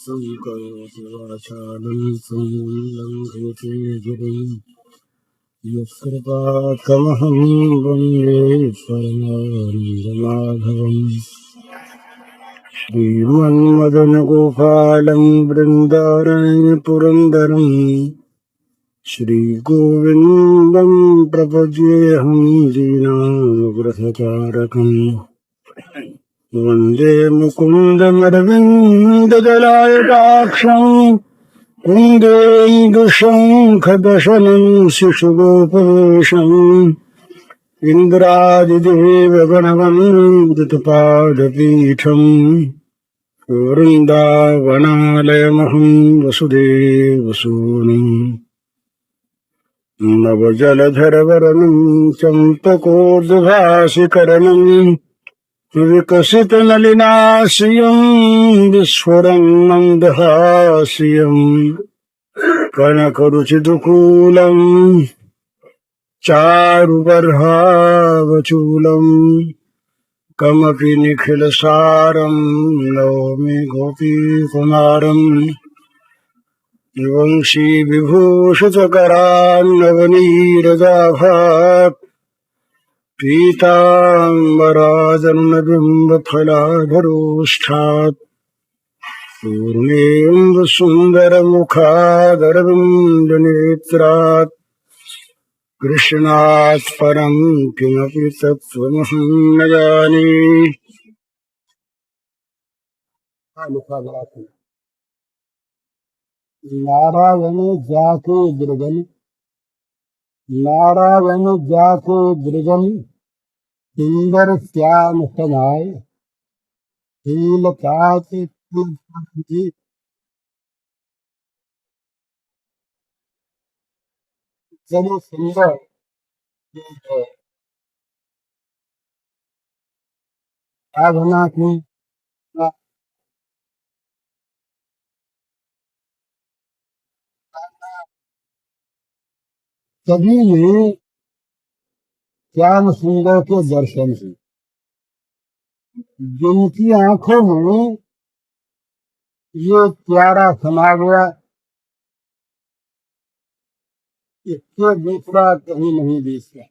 संकल्पवाचालं संलङ्घयते गिरिं यत्कृपात्तमहं वन्दे परमानन्दमाधवम् श्रीमन्मदनगोपालं वृन्दारण्य पुरन्दरं श्रीगोविन्दं प्रपद्येऽहं दीनानुग्रहकारकम् वन्दे मुकुन्दमरविन्ददलायताक्षम् कुन्देन्दुशङ्खदशनं शिशुगोपवेशम् इन्द्रादिदेवगणवन्दितपादपीठम् वृन्दावनालयमहं वसुदेवसूनुम् नवजलधरवरनं चम्पकोद्भासिकरणम् विकसितनलिनाश्रियं विस्फुरन्मन्दहास्यम् कनकरुचिदुकूलं चारुबर्हावचूलं कमपि निखिलसारं नौमि गोपीकुमारम् विभूषितकरान्नवनीरदाभात् पीताम्बराजन्मबिम्बफलाधरोष्ठात् पूर्णेन्दुसुन्दरमुखादरविन्दनेत्रात् कृष्णात् परं किमपि तत्त्वमहं न जाने। नारायण जाके दृगन नारायण जाके दृगन सुंदर श्याम समाय शीलकात जब सुंदर साधना की सभी में श्याम सुंदर के दर्शन हुए। जिनकी आंखों में ये प्यारा समा गया, इससे दूसरा कहीं नहीं दिखता।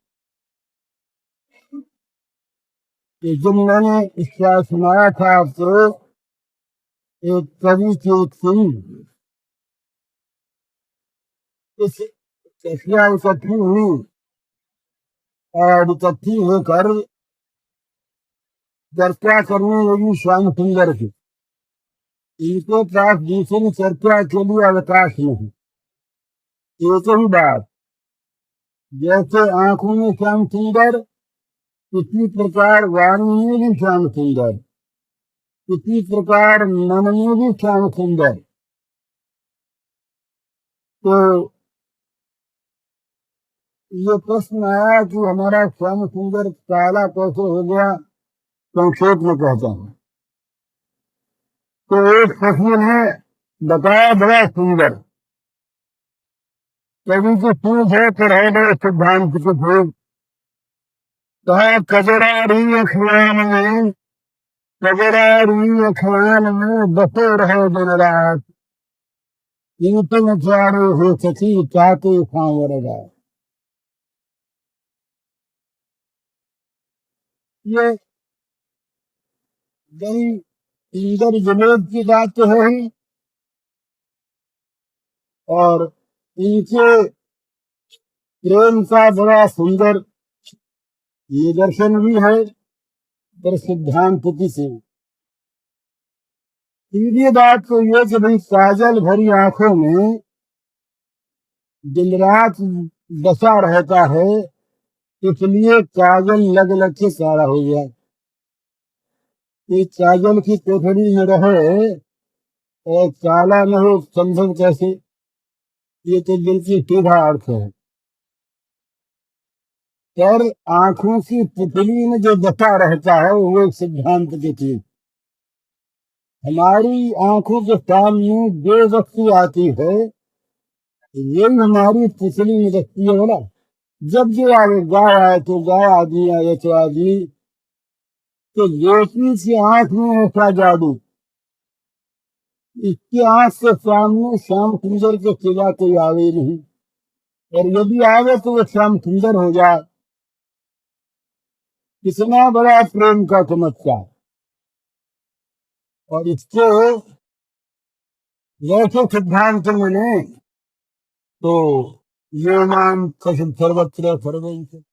जब मैंने इसका सुनाया था आपको, एक कवि की एक सुन इस चर्चा इकट्ठी हुई और इकट्ठी होकर चर्चा करने लगी श्याम सुंदर की। इनके पास दूसरी चर्चा के लिए अवकाश नहीं। एक ही बात, जैसे आंखों में श्याम सुंदर, इसी प्रकार वाणी में भी श्याम सुंदर, इसी प्रकार मन में भी श्याम सुंदर। तो ये प्रश्न आया कि हमारा श्याम सुंदर काला कैसे हो गया, संक्षेप में कहता हूँ। तो एक प्रश्न है बताया बड़ा सुंदर, कभी को पूछ है पढ़े बड़े सिद्धांत को पूछ कहा कजरारी अखबार में बसे रहे दिन रात, कीर्तन चारो हो सकी चाहते सांवरगा। ये बड़ी सुंदर विनोद की बात तो है ही, और इनके प्रेम का बड़ा सुंदर निदर्शन भी है पर सिद्धांत की से। सीधी बात तो ये कि भाई काजल भरी आंखों में दिन रात बसा रहता है, इसलिए काजल लग लग के काला हो गया। इस काजल की कोठरी में रहे और काला न हो संभव कैसे? ये तो बिल्कुल सीधा अर्थ है। पर आंखों की पुतली में जो बसा रहता है वो एक सिद्धांत की चीज। हमारी आंखों के सामने जो वस्तु आती है ये हमारी पुतली में रखती है ना। जब जो आए गाय आए तो गाय, आदमी आए तो आदमी, तो ज्योति की आंख में ऐसा जादू इसकी आंख के सामने श्याम सुंदर के सिवा कोई आवे नहीं, और यदि आवे तो वो श्याम सुंदर हो जाए। कितना बड़ा प्रेम का चमत्कार। और इसके वैसे सिद्धांत मिले तो ये मान सर्वत्र सर्वंत।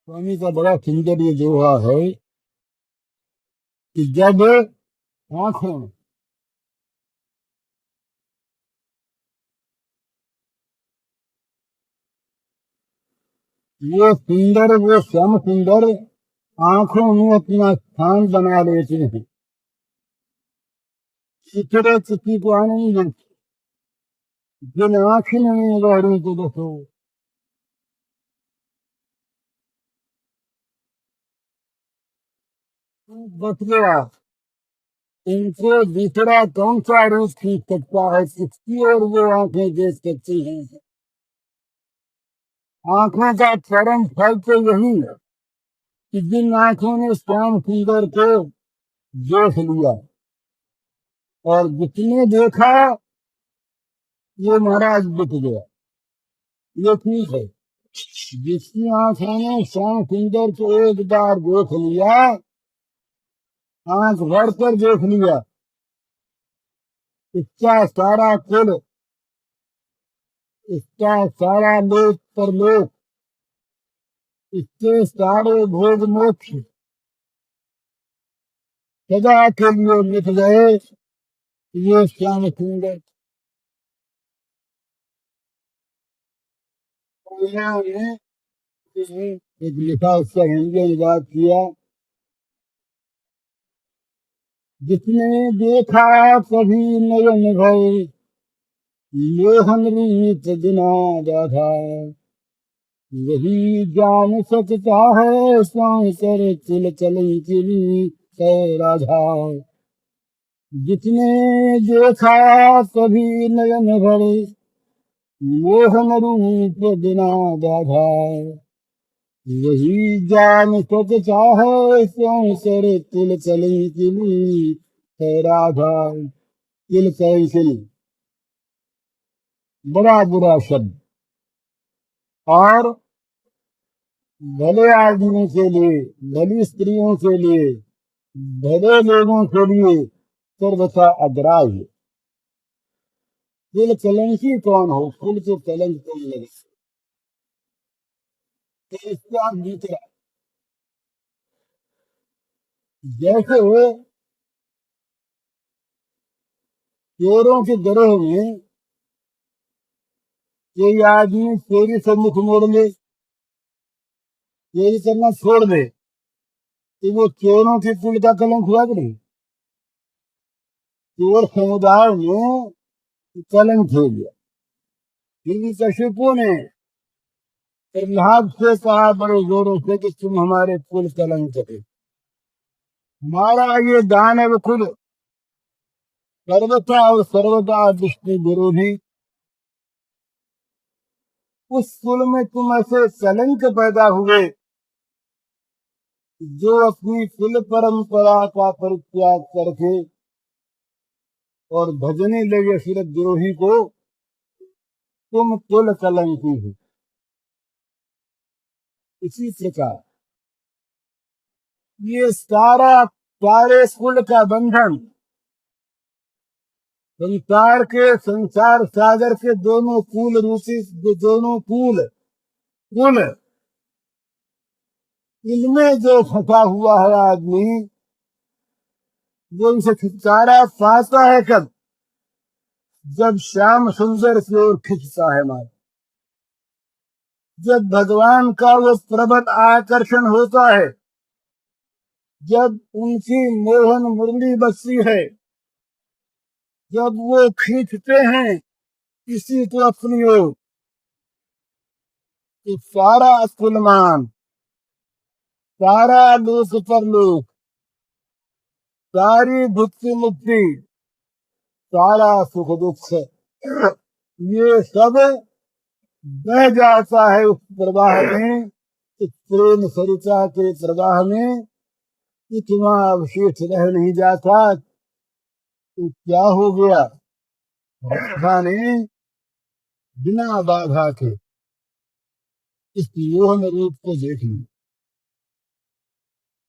स्वामी का बड़ा सुंदर ये दोहा है कि जब आंखें वो सुंदर, वो श्याम सुंदर आंखों में अपना स्थान बना लेते हैं, इतने किसी को आने नहीं देते। जिन आंखें में गहरी को देखो, बच गया। इनसे दूसरा कौन सा रूप खींच सकता है, किसकी ओर वो आंखें देख सकती हैं। आंखों का चरम फल तो यही है कि जिन आंखों ने श्याम सुंदर को देख लिया, और जिसने देखा ये महाराज बिक गया। ये ठीक है, जिसकी आंखों ने श्याम सुंदर को एक बार देख लिया, आंख भर कर देख लिया, इसका सारा कुल, इसका सारा लोक परलोक, इसके सारे भोग मोक्ष सदा के लिए मिट गए। ये श्याम सुंदर ने एक लिखा, उसका हिंदी अनुवाद किया। जिसने देखा कभी नयन भय, मोहन रीत बिना बाधा, वही जान सकता है सांकर तिल चलन चिली राधा। जिसने देखा कभी नयन भरे, मोहन रूप बिना बाधा, वही जान सकता है सांकर तिल चलन चिली राधा। तिल कैंसिल बड़ा बुरा शब्द, और भले आदमी के लिए, भली स्त्रियों के लिए, भले लोगों के लिए सर्वथा अग्राह्य। तिल कलंकी कौन हो, फूल के कलंक कौन लगे। तो इसका दूसरा, जैसे चोरों के गिरोह में कोई आदमी चोरी से मुख मोड़ ले, चोरी करना छोड़ दे, तो वो चोरों के कुल का कलंक हुआ कि नहीं। चोर समुदाय में कलंक हो गया। क्योंकि कश्यपों ने प्रहलाद से कहा बड़े जोरों से कि तुम हमारे कुल कलंक थे। हमारा ये दानव कुल सर्वथा और सर्वदा विष्णु विरोधी, उस कुल में तुम ऐसे कलंक पैदा हुए जो अपनी कुल परंपरा का परित्याग करके और भजने लगे फिर द्रोही को, तुम कुल कलंकी हो। इसी प्रकार ये सारा सारे कुल का बंधन, संसार के, संसार सागर के दोनों कूल रूपी, दोनों कूल कुल, इनमें जो फंसा हुआ है आदमी, वो इनसे छुटकारा पाता है कब, जब श्याम सुंदर की ओर खिंचता है मार, जब भगवान का वो प्रबल आकर्षण होता है, जब उनकी मोहन मुरली बजती है, जब वो खींचते हैं किसी को अपनी ओर, तो सारा कुलमान, सारा लोक परलोक, सारी भुक्ति मुक्ति, सारा सुख दुख ये सब बह जाता है उस प्रवाह में, इस प्रेम सरिता के प्रवाह में। इतना अवशेष रह नहीं जाता। तो क्या हो गया, बाधा ने बिना बाधा के इस मोहन रूप को देख लिया।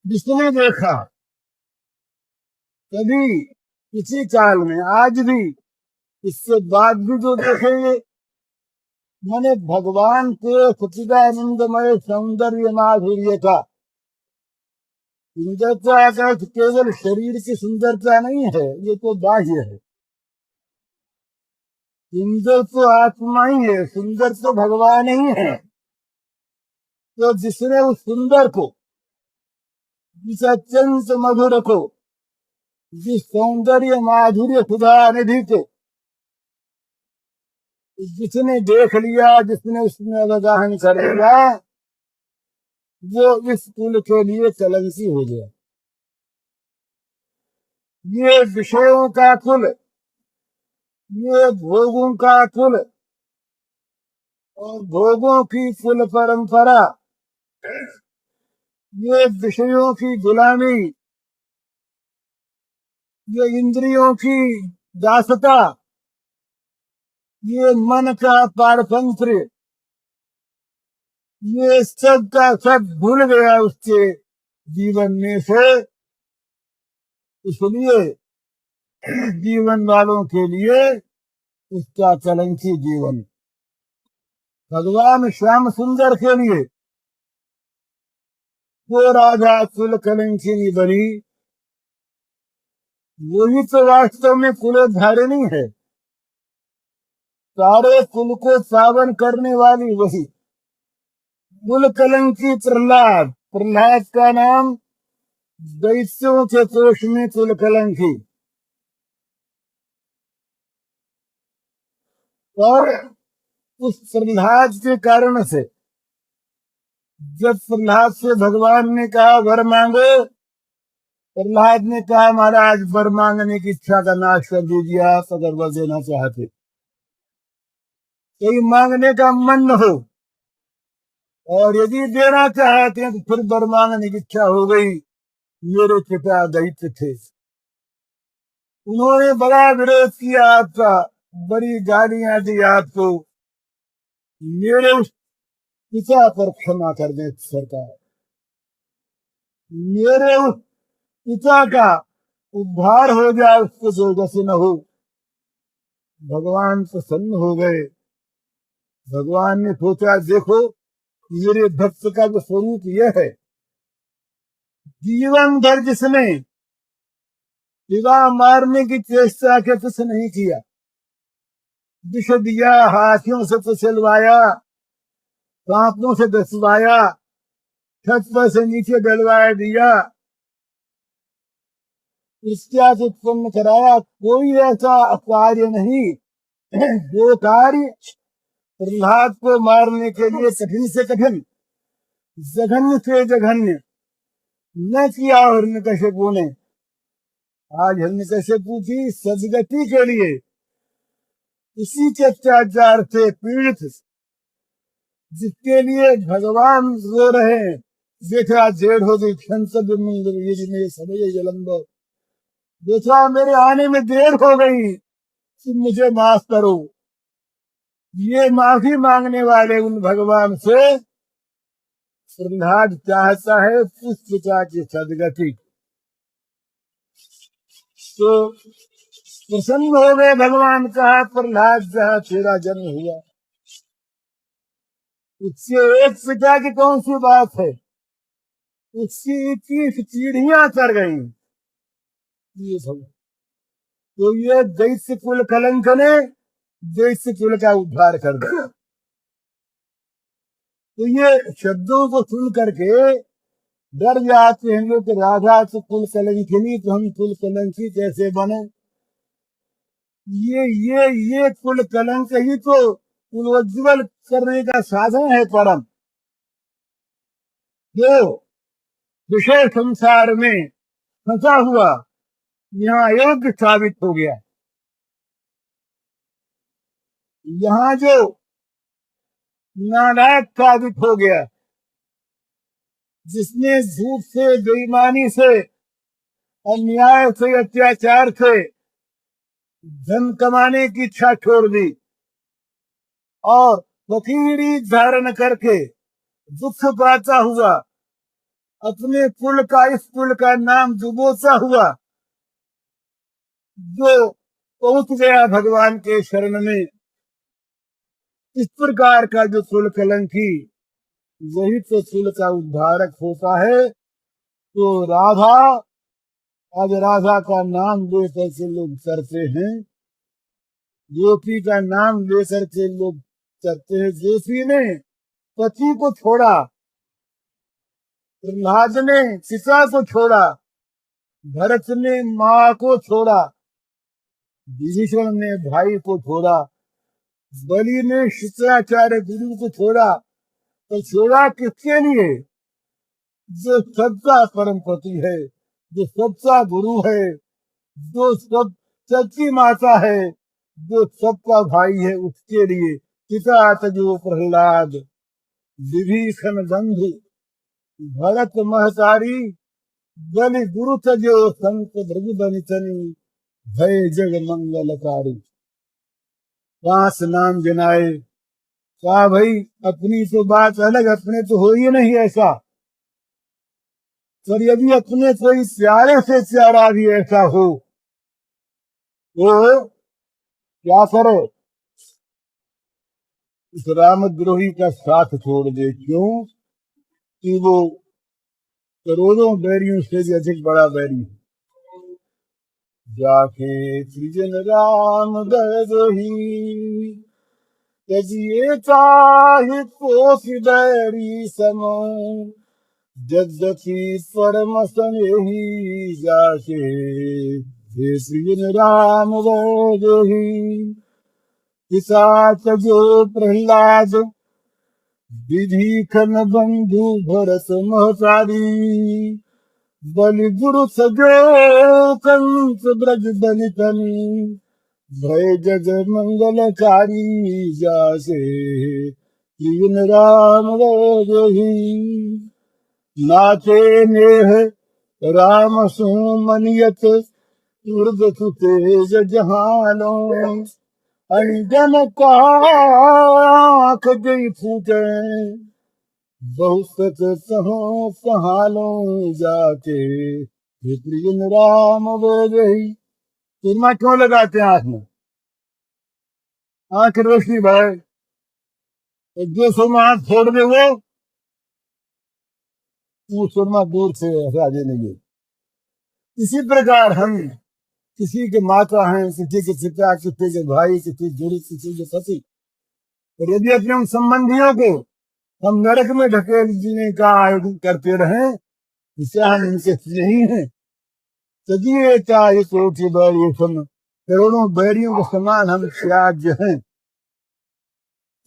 जिसने देखा कभी किसी काल में, आज भी, इससे बाद भी जो देखेंगे, मैंने भगवान के सच्चिदानंदमय सौंदर्य माधुर्य का, सुंदरता का केवल शरीर की सुंदरता नहीं है, ये तो बाह्य है। सुंदर तो आत्मा ही है, सुंदर तो भगवान ही है। तो जिसने उस सुंदर को, जिस अत्यंत मधुर को, जिस सौंदर्य माधुर्य सुधा निधि को जिसने देख लिया, जिसने उसमें अवगाहन कर लिया, वो इस कुल के लिए कलंकी हो गया। ये विषयों का कुल, ये भोगों का कुल और भोगों की कुल परंपरा, ये विषयों की गुलामी, ये इंद्रियों की दासता, ये मन का पारतंत्र, ये सब का सब भूल गया उसके जीवन में से। इसलिए जीवन वालों के लिए उसका कलंकी जीवन। भगवान श्याम सुंदर के लिए वो राधा कुल कलंकिनी बनी, वही तो वास्तव में कुलोद्धारिणी है। सारे कुल को पावन करने वाली वही कुल कलंकी प्रहलाद। प्रहलाद का नाम दैत्यों के कोष में कुल कलंकी। और उस प्रहलाद के कारण से जब प्रहलाद से भगवान ने कहा वर मांगो, प्रहलाद ने कहा महाराज वर मांगने की इच्छा का नाश कर दीजिए आप, अगर वर देना चाहते। कोई मांगने का मन न हो और यदि देना चाहते हैं तो फिर वर मांगने की इच्छा हो गई। मेरे पिता दैत्य थे, उन्होंने बड़ा विरोध किया आपका, बड़ी गालियां दी आपको। मेरे उस पिता पर क्षमा कर दे सरकार, मेरे उस पिता का उद्धार हो जाए, उसको दुर्गति न हो। भगवान प्रसन्न हो गए। भगवान ने सोचा देखो मेरे भक्त का जो स्वरूप यह है, जीवन भर जिसने विवाह मारने की चेष्टा के कुछ नहीं किया, विष दिया, हाथियों से कुचलवाया, सांपों से दसवाया, छत पर से नीचे डलवाया दिया, इसका उत्पन्न कराया, कोई ऐसा कार्य नहीं जो कार्य प्रहलाद को मारने के लिए कठिन से कठिन, जघन्य से जघन्य न किया। हिरण्यकश्यपु ने, आज हिरण्यकश्यपु की सदगति के लिए इसी के अत्याचार से पीड़ित, जिसके लिए भगवान रो रहे हैं, देखा देर हो गई, समय जलंब, देखा मेरे आने में देर हो गई, तुम मुझे माफ करो। ये माफी मांगने वाले उन भगवान से प्रहलाद चाहता है उस पिता की सदगति। तो प्रसन्न हो गए भगवान। कहा प्रहलाद जहाँ तेरा जन्म हुआ, उससे एक पिता की कौन सी बात है, उसकी 21 पीढ़ियां कर गई। ये सब तो ये दैत्य कुल कलंक ने दैत्य कुल का उद्धार कर दिया। तो ये शब्दों को सुन करके डर जाते हैं लोग, राधा तो कुल कलंकिनी, तो हम कुल कलंकी कैसे बने। ये कुल कलंक ही तो उज्ज्वल करने का साधन है परम, जो विषय संसार में फंसा हुआ यहाँ अयोग्य साबित हो गया। यहाँ जो नालायक साबित हो गया, जिसने झूठ से, बेईमानी से, अन्याय से, अत्याचार से धन कमाने की इच्छा छोड़ दी और फकीरी धारण करके दुख पाता हुआ अपने कुल का, इस कुल का नाम डुबोता हुआ जो पहुंच गया भगवान के शरण में, इस प्रकार का जो कुल कलंकी, वही तो कुल का उद्धारक होता है। तो राधा, आज राधा का नाम लेकर के लोग करते हैं, गोपी का नाम लेकर के लोग करते हैं। गोपी ने पति को छोड़ा, प्रहलाद ने पिता को छोड़ा, भरत ने माँ को छोड़ा, विभीषण ने भाई को छोड़ा, बलि ने शुक्राचार्य गुरु को छोड़ा। तो छोड़ा किसके लिए? जो सबका परम पति है, जो सबका गुरु है, जो सब सच्ची माता है, जो सबका भाई है, उसके लिए। पिता तजो प्रहलाद, विभीषण बंधु, भरत महतारी, बलि गुरु तजो संत भृग बनितनी, भय जग मंगलकारी। 5 नाम गिनाए। कहा भाई अपनी तो बात अलग, अपने तो हो ही नहीं ऐसा, पर यदि अपने कोई प्यारे से प्यारा भी ऐसा हो तो क्या करे? इस रामद्रोही का साथ छोड़ दे। क्यों? कि वो करोड़ों बैरियों से भी अधिक बड़ा बैरी है। जाके सृजन राम दही तजिए चाहे कोस बैरी सम, जगदपि परम स्नेही जाके हे सृजन राम दही। पिशाच जो प्रहलाद, विभीषण बंधु भरत महतारी, बलि गुरु सजो कंस ब्रज बनितनी, भय जग मंगलकारी जासे तीन राम रही। नाचे नेह राम सुमनियत, दुर्ग तेज जहानो, अंजन का आँख जई फूटे, बहुत कहो कहालो जाके प्रियन राम रही। सुरमा क्यों लगाते हैं आंख में? आंख रोशनी भाई, जो सुरमा आंख छोड़ दे वो सुरमा दूर से हटा देंगे। इसी प्रकार हम किसी के माता हैं, किसी के पिता, किसी के भाई, किसी गुरु, किसी के पति, और यदि अपने उन संबंधियों को हम नरक में ढकेलने का आयोजन करते रहे, इससे हम इनके नहीं है। सजिए चाहे सोची बैरियों सम, करोड़ों बैरियों के समान हम त्याग हैं।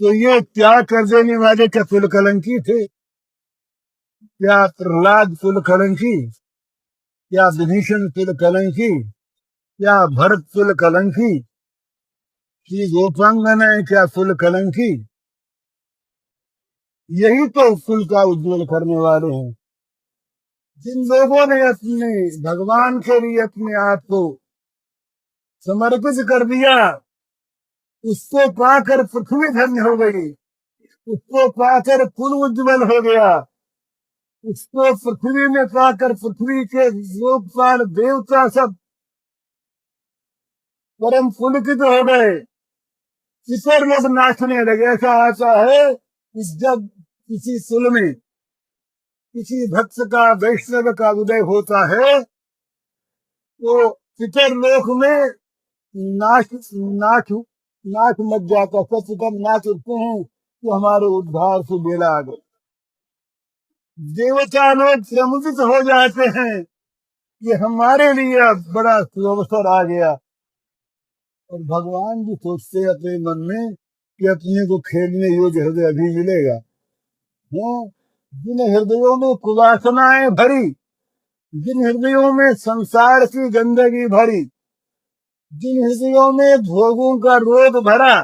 तो ये त्याग कर देने वाले क्या कुल कलंकी थे? क्या प्रहलाद कुल कलंकी? क्या विभीषण कुल कलंकी? क्या भरत कुल कलंकी? कि गोपांगन है क्या कुल कलंकी? यही तो कुल का उज्जवल करने वाले हैं। जिन लोगों ने अपने भगवान के लिए अपने आप को समर्पित कर दिया, उसको पाकर पृथ्वी धन्य हो गई, उसको पाकर कुल उज्जवल हो गया, उसको पृथ्वी में पाकर पृथ्वी के लोकपाल देवता सब परम पुलकित हो गए। इतर लोग नाचने लगे। ऐसा आता है कि जब किसी कुल में किसी भक्त का, वैष्णव का उदय होता है तो पितर लोक में नाच नाच नाच मच जाता, सचकर नाच उठते हैं कि हमारे उद्धार से बेला आ गए। देवता लोग प्रमुदित हो जाते हैं कि हमारे लिए बड़ा अवसर आ गया। और भगवान भी सोचते अपने मन में कि अपने को खेलने योग्य हृदय अभी मिलेगा। जिन हृदयों में कुवासनाएं भरी, जिन हृदयों में संसार की गंदगी भरी, जिन हृदयों में भोगों का रोग भरा,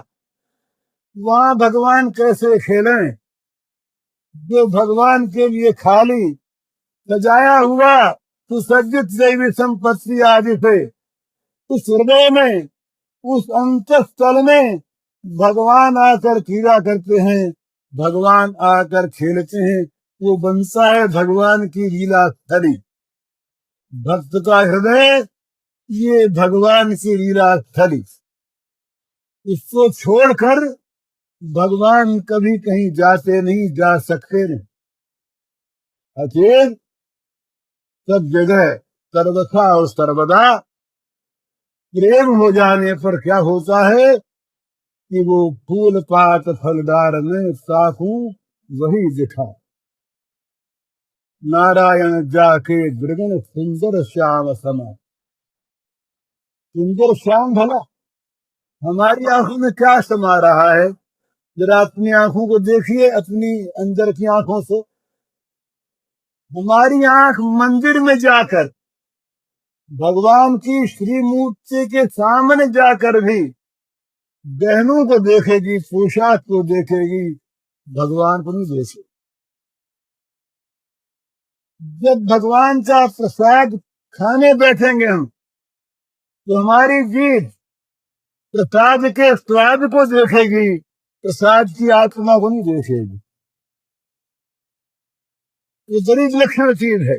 वहां भगवान कैसे खेलें? जो भगवान के लिए खाली सजाया हुआ सुसज्जित दैवी संपत्ति आदि से उस हृदय में, उस अंतस्थल में भगवान आकर क्रीड़ा करते हैं, भगवान आकर खेलते हैं। वो बनता है भगवान की लीला स्थली। भक्त का हृदय ये भगवान की लीला स्थली। इसको छोड़कर भगवान कभी कहीं जाते नहीं, जा सकते नहीं। अचेत सब जगह सर्वथा और सर्वदा प्रेम हो जाने पर क्या होता है कि वो फूल पात फलदार में साखू वही दिखा। नारायण जाके दृगन सुंदर श्याम समा। सुंदर श्याम भला हमारी आंखों में क्या समा रहा है? जरा अपनी आंखों को देखिए, अपनी अंदर की आंखों से। हमारी आंख मंदिर में जाकर, भगवान की श्री मूर्ति के सामने जाकर भी बहनों को देखेगी, पोशाक को देखेगी, भगवान को नहीं देखेगी। जब भगवान का प्रसाद खाने बैठेंगे हम, तो हमारी जीभ प्रसाद के स्वाद को देखेगी, प्रसाद की आत्मा को नहीं देखेगी। ये बड़ी विलक्षण चीज है।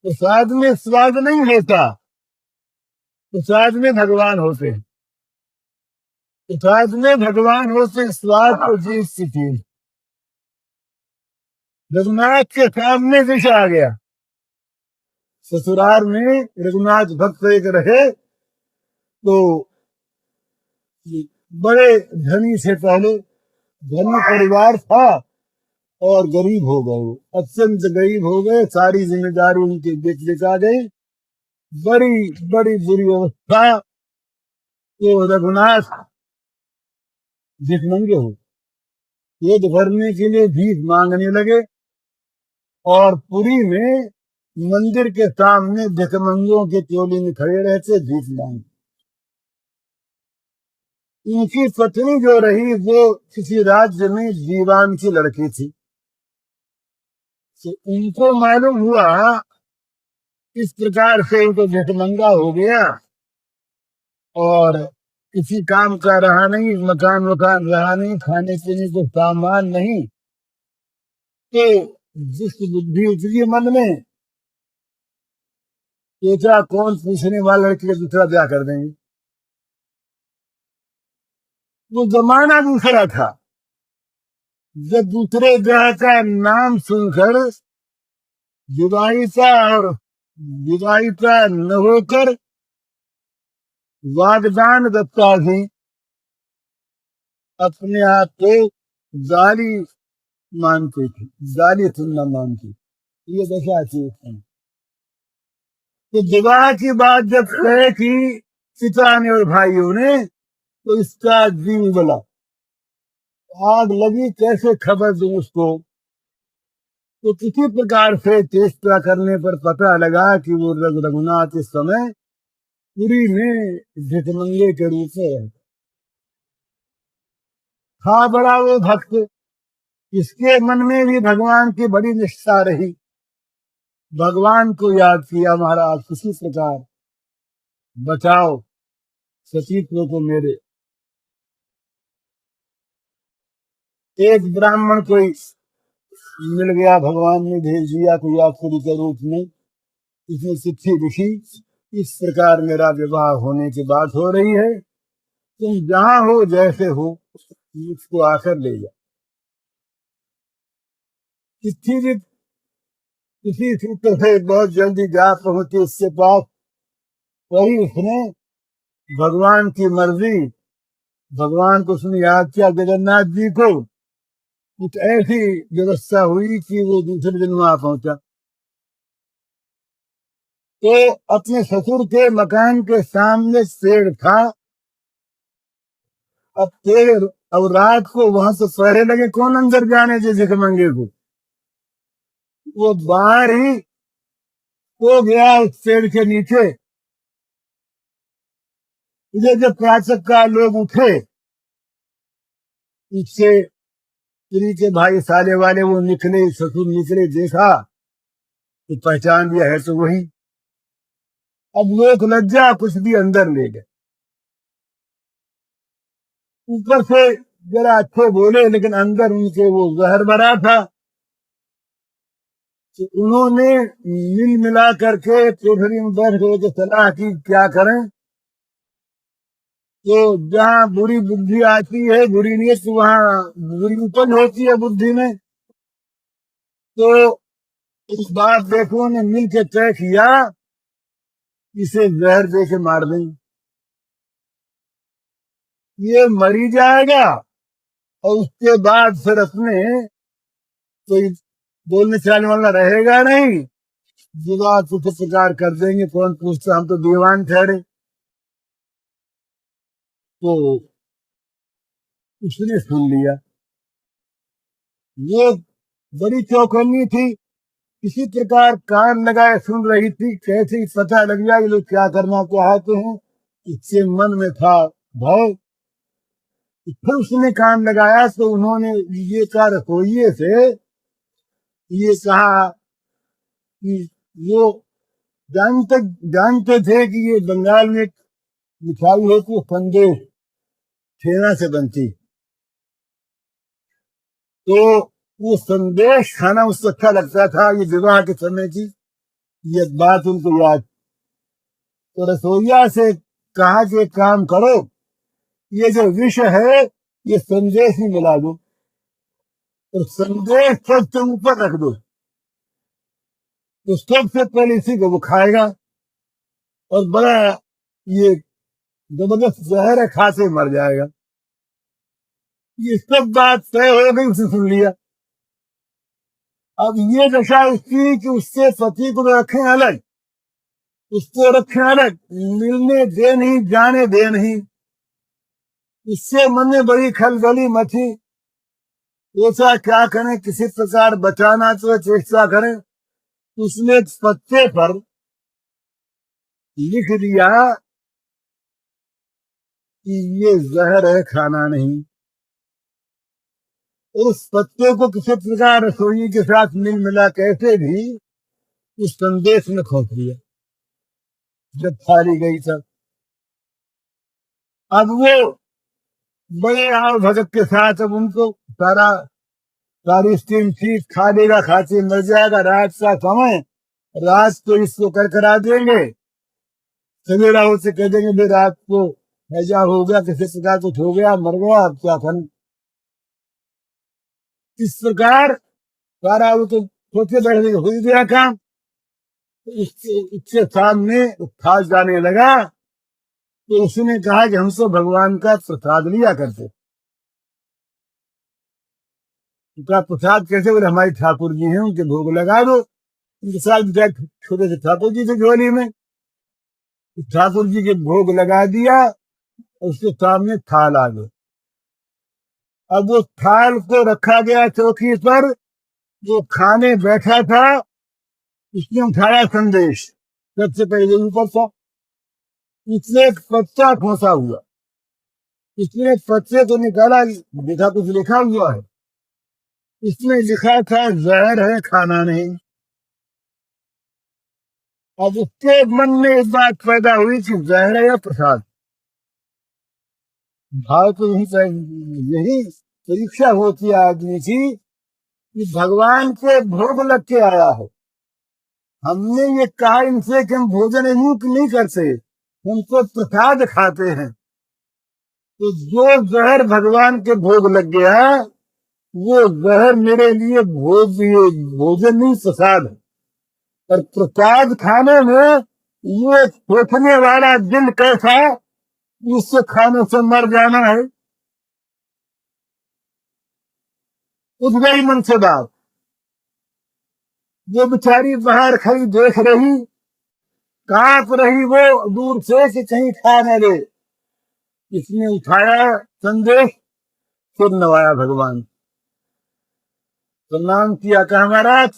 प्रसाद में स्वाद नहीं होता, प्रसाद में भगवान होते हैं। प्रसाद में भगवान होते, स्वाद तो जीव की चीज। रघुनाथ के सामने विष आ गया। ससुराल में रघुनाथ भक्त एक रहे, तो बड़े धनी से पहले धनी परिवार था और गरीब हो गए, अत्यंत गरीब हो गए। सारी जिम्मेदारी उनके बेच आ गई। बड़ी बड़ी बुरी अवस्था। तो रघुनाथ भिखमंगे हो, पेट भरने के लिए भीख मांगने लगे और पुरी में मंदिर के सामने भिखमंगों के टोली में खड़े रहते, भीख मांग। उनकी पत्नी जो रही वो किसी राज्य में दीवान की लड़की थी। तो उनको मालूम हुआ इस प्रकार से उनको भिखमंगा हो गया और किसी काम का रहा नहीं, मकान वकान रहा नहीं, खाने पीने को सामान नहीं। तो जिस बुद्धि उतरी मन में, सोचा कौन पूछने वाला लड़की का दूसरा ब्याह कर देंगे। वो जमाना दूसरा था। जब दूसरे ग्रह का नाम सुनकर विवाहिता और विवाहिता न होकर वागदान दत्ता भी अपने आप को जाली मानती थी, जाली सुनना मानती। ये दशा थी। तो विवाह की बात जब तय की पिता ने और भाइयों ने, तो इसका जीव बोला, आग लगी, कैसे खबर दूं उसको। तो किसी प्रकार से चेष्टा करने पर पता लगा कि वो रघुनाथ इस समय पुरी में भिखमंगे के रूप में था। बड़ा वो भक्त, इसके मन में भी भगवान की बड़ी निष्ठा रही। भगवान को याद किया, महाराज किसी प्रकार बचाओ सतीत्व को मेरे। एक ब्राह्मण कोई मिल गया, भगवान ने भेज दिया कोई आखिरी के रूप में। इसने चिट्ठी लिखी, इस प्रकार मेरा विवाह होने की बात हो रही है, तुम जहां हो जैसे हो मुझको आकर ले जा। चिट्ठी भी किसी सूत्र से बहुत जल्दी जा पहुंची उसके पास। वही उसने भगवान की मर्जी, भगवान को उसने याद किया, जगन्नाथ जी को कुछ ऐसी व्यवस्था हुई कि वो दूसरे दिन वहां पहुंचा। तो अपने ससुर के मकान के सामने पेड़ था। अब पेड़, अब रात को वहां से पहरे लगे, कौन अंदर जाने दे भिखमंगे को। वो बाहर ही तो गया उस पेड़ के नीचे। इधर जब प्राचक का लोग उठे, उससे स्त्री के भाई साले वाले वो निकले, ससुर निकले, देखा तो पहचान लिया है तो वही। अब लोग लज्जा कुछ भी अंदर ले गए, ऊपर से जरा अच्छे बोले लेकिन अंदर उनके वो जहर भरा था। तो उन्होंने मिल मिला करके कोठरी में बैठ के सलाह की क्या करें। तो जहाँ बुरी बुद्धि आती है, बुरी नीयत, वहाँ बुरी उपज होती है बुद्धि में। तो इस बात देखो ने मिल के तय किया, इसे जहर दे के मार दें, ये मरी जाएगा और उसके बाद फिर अपने कोई बोलने चलाने वाला रहेगा नहीं, विवाद कुछ प्रकार कर देंगे, कौन पूछता, हम तो दीवान ठहरे। तो उसने सुन लिया। ये बड़ी चौकन्नी थी, इसी प्रकार कान लगाए सुन रही थी, कैसे ही पता लग गया ये लोग क्या करना चाहते हैं। इससे मन में था भय। फिर उसने कान लगाया तो उन्होंने ये कहा रसोइये से, ये कहा कि वो जानते थे कि ये बंगाल में एक मिठाई होती है संदेश, छेना से बनती। तो वो संदेश खाना उसको अच्छा लगता था, ये विवाह के समय की ये बात उनको याद। तो रसोईया से कहा कि एक काम करो, ये जो विष है ये संदेश ही मिला दो और संदेश सबसे ऊपर रख दो, तो सबसे पहले इसी को वो खाएगा और बड़ा ये जबरदस्त जहर है, खाते मर जाएगा। ये सब बात तय हो गई, उसे सुन लिया। अब ये दशा उसकी कि उससे पति को रखें अलग, उसको रखें अलग, मिलने दे नहीं, जाने दे नहीं। इससे मन में बड़ी खलबली मची। ऐसा क्या करें, किसी प्रकार बचाना तो चेष्टा करें। उसने एक पत्ते पर लिख दिया कि ये जहर है, खाना नहीं। उस पत्ते को किसी प्रकार रसोई के साथ मिल मिला कैसे भी उस संदेश में खोस दिया। जब थाली गई तब अब वो बड़े आव भगत के साथ अब उनको सारी स्टीम चीज खा लेगा, खाते मर जाएगा। रात का समय, रात तो इसको कर करा देंगे, सवेरा होते कह देंगे भाई रात को हैजा हो गया, किसी प्रकार कुछ हो गया, मर गया, अब क्या करें। इस प्रकार सारा वो तो सोचे बैठे हो गया काम। इसके सामने खास जाने लगा तो उसने कहा कि हमसे भगवान का प्रसाद लिया करते। उनका प्रसाद कैसे, बोले हमारी ठाकुर जी हैं, उनके भोग लगा दो। उनके साथ छोटे से ठाकुर जी थे झोली में, ठाकुर जी के भोग लगा दिया और उसके सामने थाल आ गए। अब वो थाल को रखा गया चौकी पर, जो खाने बैठा था उसने उठाया संदेश, सबसे पहले ऊपर था। इसने एक पत्ता खोसा हुआ, इसने पत्ते को निकाला, देखा कुछ लिखा हुआ है। इसमें लिखा था जहर है, खाना नहीं। अब उसके मन में एक बात पैदा हुई कि जहर है या प्रसाद। भाव तो यही परीक्षा होती है आदमी की कि भगवान के भोग लग के आया है। हमने ये कहा इनसे कि हम भोजन नहीं करते, हम तो प्रसाद खाते हैं। तो जो जहर भगवान के भोग लग गया, वो जहर मेरे लिए भोजन नहीं, प्रसाद है। और प्रसाद खाने में ये सोचने वाला दिल कैसा, इससे खाने से मर जाना है। उठ गई मन से बात। वो बेचारी बाहर खड़ी देख रही, कांप रही वो दूर से कि कहीं खा न ले। इसने उठाया संदेश, फिर नवाया भगवान, प्रणाम किया, कहा महाराज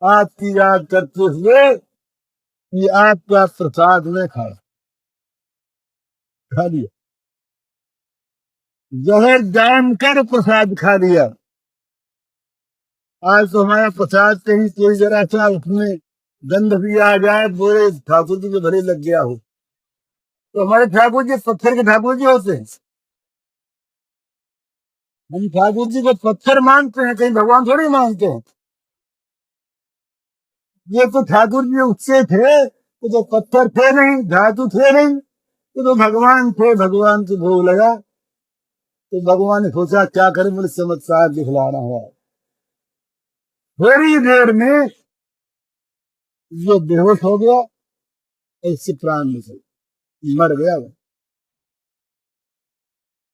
आपकी याद करते हुए ये आपका प्रसाद में खाया। खा लिया, जहर जानकर प्रसाद खा लिया। आज तो हमारा प्रसाद कहीं कोई जरा सा उसमें गंध भी आ जाए, बोले ठाकुर जी के भरे लग गया हो। तो हमारे ठाकुर जी पत्थर के ठाकुर जी होते हैं। हम ठाकुर जी को पत्थर मानते हैं, कहीं भगवान थोड़ी मानते हैं। ये तो ठाकुर जी उससे थे तो जो पत्थर थे नहीं, धातु थे नहीं, तो भगवान थे। भगवान को भोग लगा तो भगवान ने सोचा क्या करें, मुझे चमत्कार दिखलाना है। थोड़ी देर में ये बेहोश हो गया, इससे प्राण निकल, मर गया वो।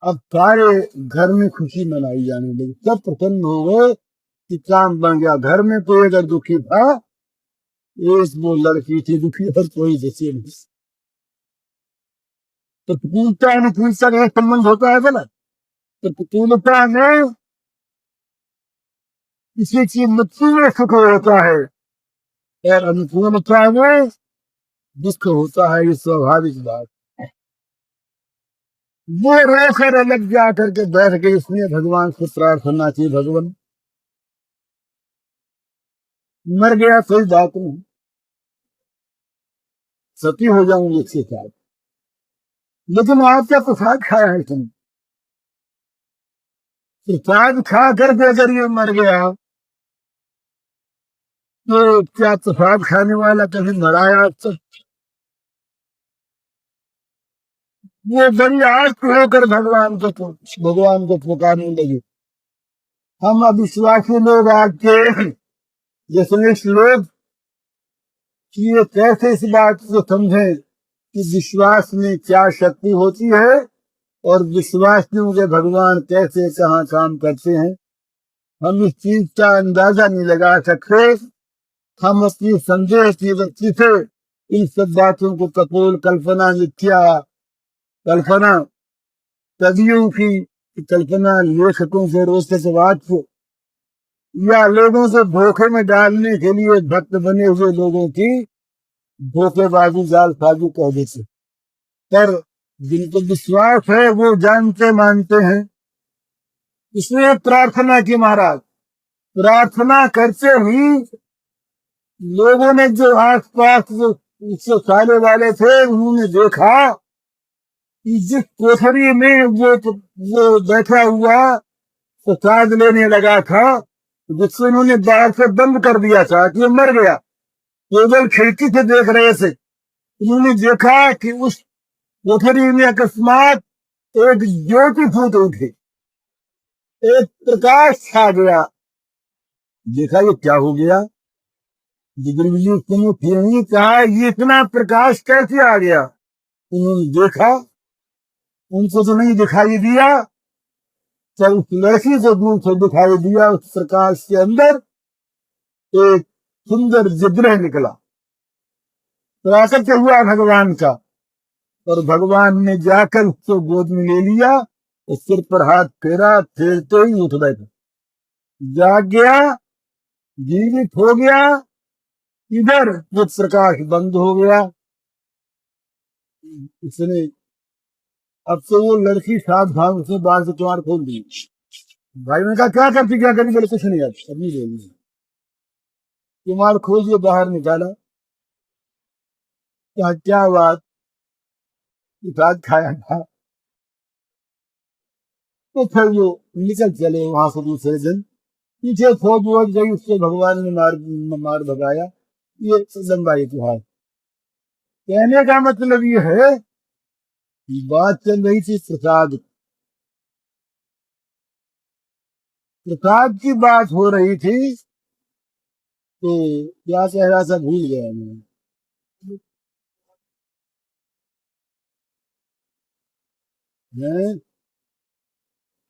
अब सारे घर में खुशी मनाई जाने लगी, सब प्रसन्न हो गए कि काम बन गया। घर में कोई अगर दुखी था, एक वो लड़की थी दुखी और कोई जैसे नहीं। तो प्रतिकूलता अनुकूलता का संबंध होता है बोला। तो प्रतिकूलता में किसी की मृत्यु में सुख होता है और अनुकूलता में दुख होता है, ये स्वाभाविक बात। वो रोकर अलग जा करके बैठ गई, इसलिए भगवान से प्रार्थना की, भगवान मर गया कोई बात नहीं, सती हो जाऊंगी इसके साथ, लेकिन आपका प्रसाद खाया है तुम। प्रसाद खा करके अगर ये मर गया तो क्या प्रसाद खाने वाला कभी मराया आज तक? वो बड़ी आर्त होकर भगवान को पुकारने लगे। हम अविश्वासी लोग आके जिसने श्लोक किए, कैसे इस बात को समझे कि विश्वास में क्या शक्ति होती है और विश्वासियों के भगवान कैसे कहाँ काम करते हैं, हम इस चीज का अंदाजा नहीं लगा सकते। हम अपनी संदेह की वृत्ति से इन सब बातों को कपोल कल्पना, मिथ्या कल्पना, कवियों की कल्पना, लेखकों के रोचक वाक्य या लोगों से धोखे में डालने के लिए भक्त बने हुए लोगों की धोखेबाजी जालसाजी कह देते। पर जिनको विश्वास है वो जानते मानते हैं, इसलिए प्रार्थना की महाराज। प्रार्थना करते ही लोगों ने जो आस पास जो साले वाले थे उन्होंने देखा कि जिस कोठरी में वो बैठा हुआ प्रसाद लेने लगा था, जिसको इन्होंने बाहर से बंद कर दिया था कि वो मर गया, केवल खिड़की से देख रहे थे, उन्होंने देखा कि उस कोठरी में अकस्मात एक ज्योति फूट उठी, एक प्रकाश छा गया। देखा ये क्या हो गया, जिग्रवी कहा ये इतना प्रकाश कैसे आ गया। उन्होंने देखा, उनको तो नहीं दिखाई दिया, जब उस लड़की को दूर से दिखाई दिया, उस प्रकाश के अंदर एक सुंदर विग्रह निकला, प्राकट्य हुआ भगवान का। और भगवान ने जाकर उसको गोद में ले लिया, उस सिर पर हाथ फेरा, फेरते ही उठ बैठा, जाग गया, जीवित हो गया। इधर वो प्रकाश बंद हो गया। इसने अब तो वो लड़की सावधान उसने बाहर से तुम्हारे खोल दी। भाई ने कहा क्या करती, क्या करती, बोले कुछ नहीं आता, अभी बोल तुम्हारे खोल दिए, बाहर निकाला, क्या बात, प्रसाद खाया था। तो फिर वो निकल चले वहां से दूसरे दिन, पीछे फौज वोज गई, उससे भगवान ने मार भगाया। ये लंबा इतिहास। कहने का मतलब ये है कि बात चल रही थी प्रसाद, प्रसाद की बात हो रही थी, तो क्या कह रहा था भूल गया मैं।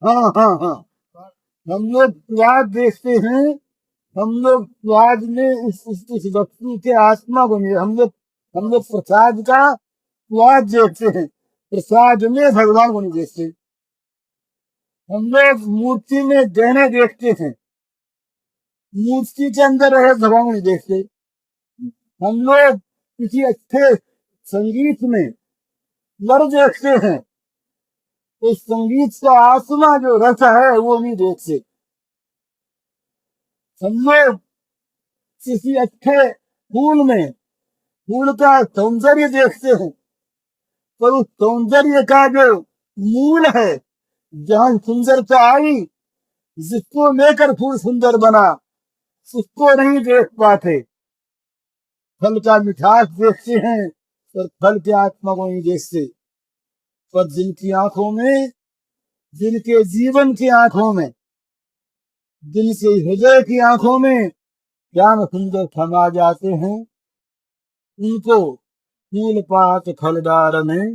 हाँ हाँ हाँ, हम लोग स्वाद देखते हैं, हम लोग स्वाद में इस वस्तु के आत्मा को नहीं, हम लोग प्रसाद का स्वाद देखते हैं, प्रसाद में भगवान को नहीं देखते। हम लोग मूर्ति में गहने देखते हैं, मूर्ति के अंदर रहे भगवान को नहीं देखते। हम लोग किसी अच्छे संगीत में नर देखते हैं, तो संगीत का आत्मा जो रस है वो नहीं देखते। हम लोग किसी अच्छे फूल में फूल का सौंदर्य देखते हैं, पर उस सौंदर्य का जो मूल है, जहां सुंदरता आई, जिसको लेकर फूल सुंदर बना, उसको नहीं देख पाते। फल का मिठास देखते हैं, पर फल के आत्मा को नहीं देखते। पर जिनकी आंखों में, जिनके जीवन की आंखों में, जिनके हृदय की आंखों में श्याम सुंदर समा जाते हैं, उनको फूल पात फलदार में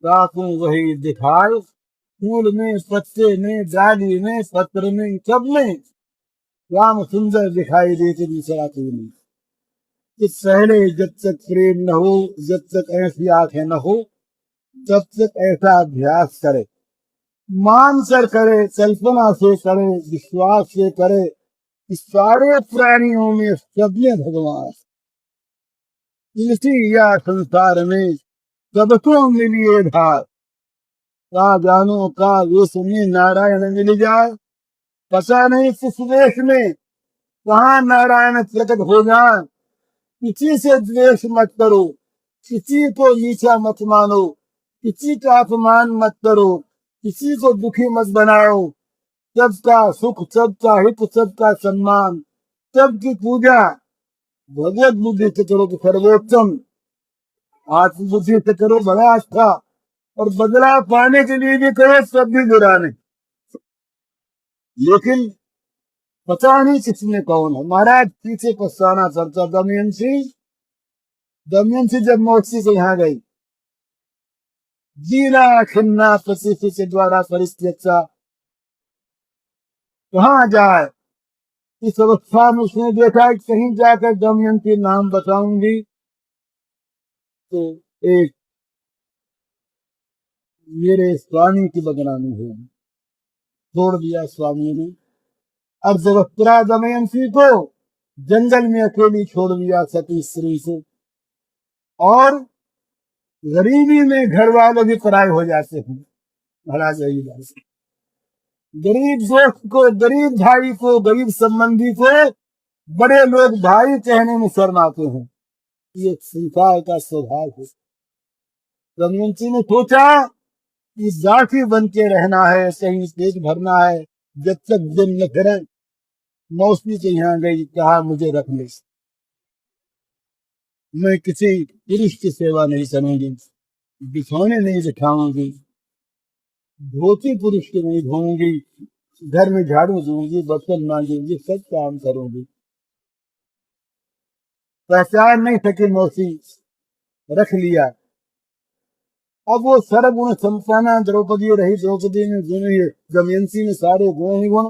रातों वही दिखाए। फूल में, पत्ते में, डाली में, पत्र में, सब में श्याम सुंदर दिखाई देते निचराते नहीं। इस पहले जब तक प्रेम न हो, जब तक ऐसी आंखें न हो, तब तक ऐसा अभ्यास करे, मान कर करे, कल्पना से करे, विश्वास से करे। इस सारे प्राणियों में सब में भगवान, इसी या संसार में सबको मिलिए धार। राजानों का वेश में नारायण मिल जाए, पता नहीं किस वेश में कहाँ नारायण प्रकट हो जाए। किसी से द्वेष मत करो, किसी को नीचा मत मानो, किसी का अपमान मत करो, किसी को दुखी मत बनाओ। सबका सुख, सबका हित, सबका सम्मान, सबकी पूजा भगवत बुद्धि से करो तो सर्वोत्तम, आत्म बुद्धि से करो बड़ा अच्छा, और बदलाव पाने के लिए भी करो सब भी बुरा नहीं। लेकिन पता नहीं किसमें कौन है। महाराज पीछे पछताना पड़ता। दमयंती जब मौसी से यहाँ गई, जीना खिन्ना पति के द्वारा परित्यक्ता, कहाँ जाए। इस अवस्था में उसने देखा कि कहीं जाकर दमयंती नाम बताऊंगी तो एक मेरे स्वामी की बदनामी होगी। छोड़ दिया स्वामी ने। अब जगत्रा दमयंती को जंगल में अकेली छोड़ दिया सती स्त्री से, और गरीबी में घर वाले भी पराये हो जाते हैं। महाराज यही बात, गरीब दोस्त को, गरीब भाई को, गरीब संबंधी को बड़े लोग भाई कहने में शर्माते हैं। ये संसार का स्वभाव है। दमयंती ने सोचा कि जाति बन के रहना है, कहीं पेट भरना है, जब तक दिन न करे। मौसी के यहाँ गई, कहा मुझे रख ले, मैं किसी पुरुष की सेवा नहीं करूंगी, बिछौने नहीं बिछाऊंगी, धोती पुरुष की नहीं धोऊंगी, घर में झाड़ू दूंगी, बर्तन मांगूंगी, सब काम करूंगी। पहचान नहीं सकी मौसी, रख लिया। अब वो सर्वगुण संपन्ना द्रौपदी रही। द्रौपदी में गुण ही, दमयंती में सारे गुण ही गुण।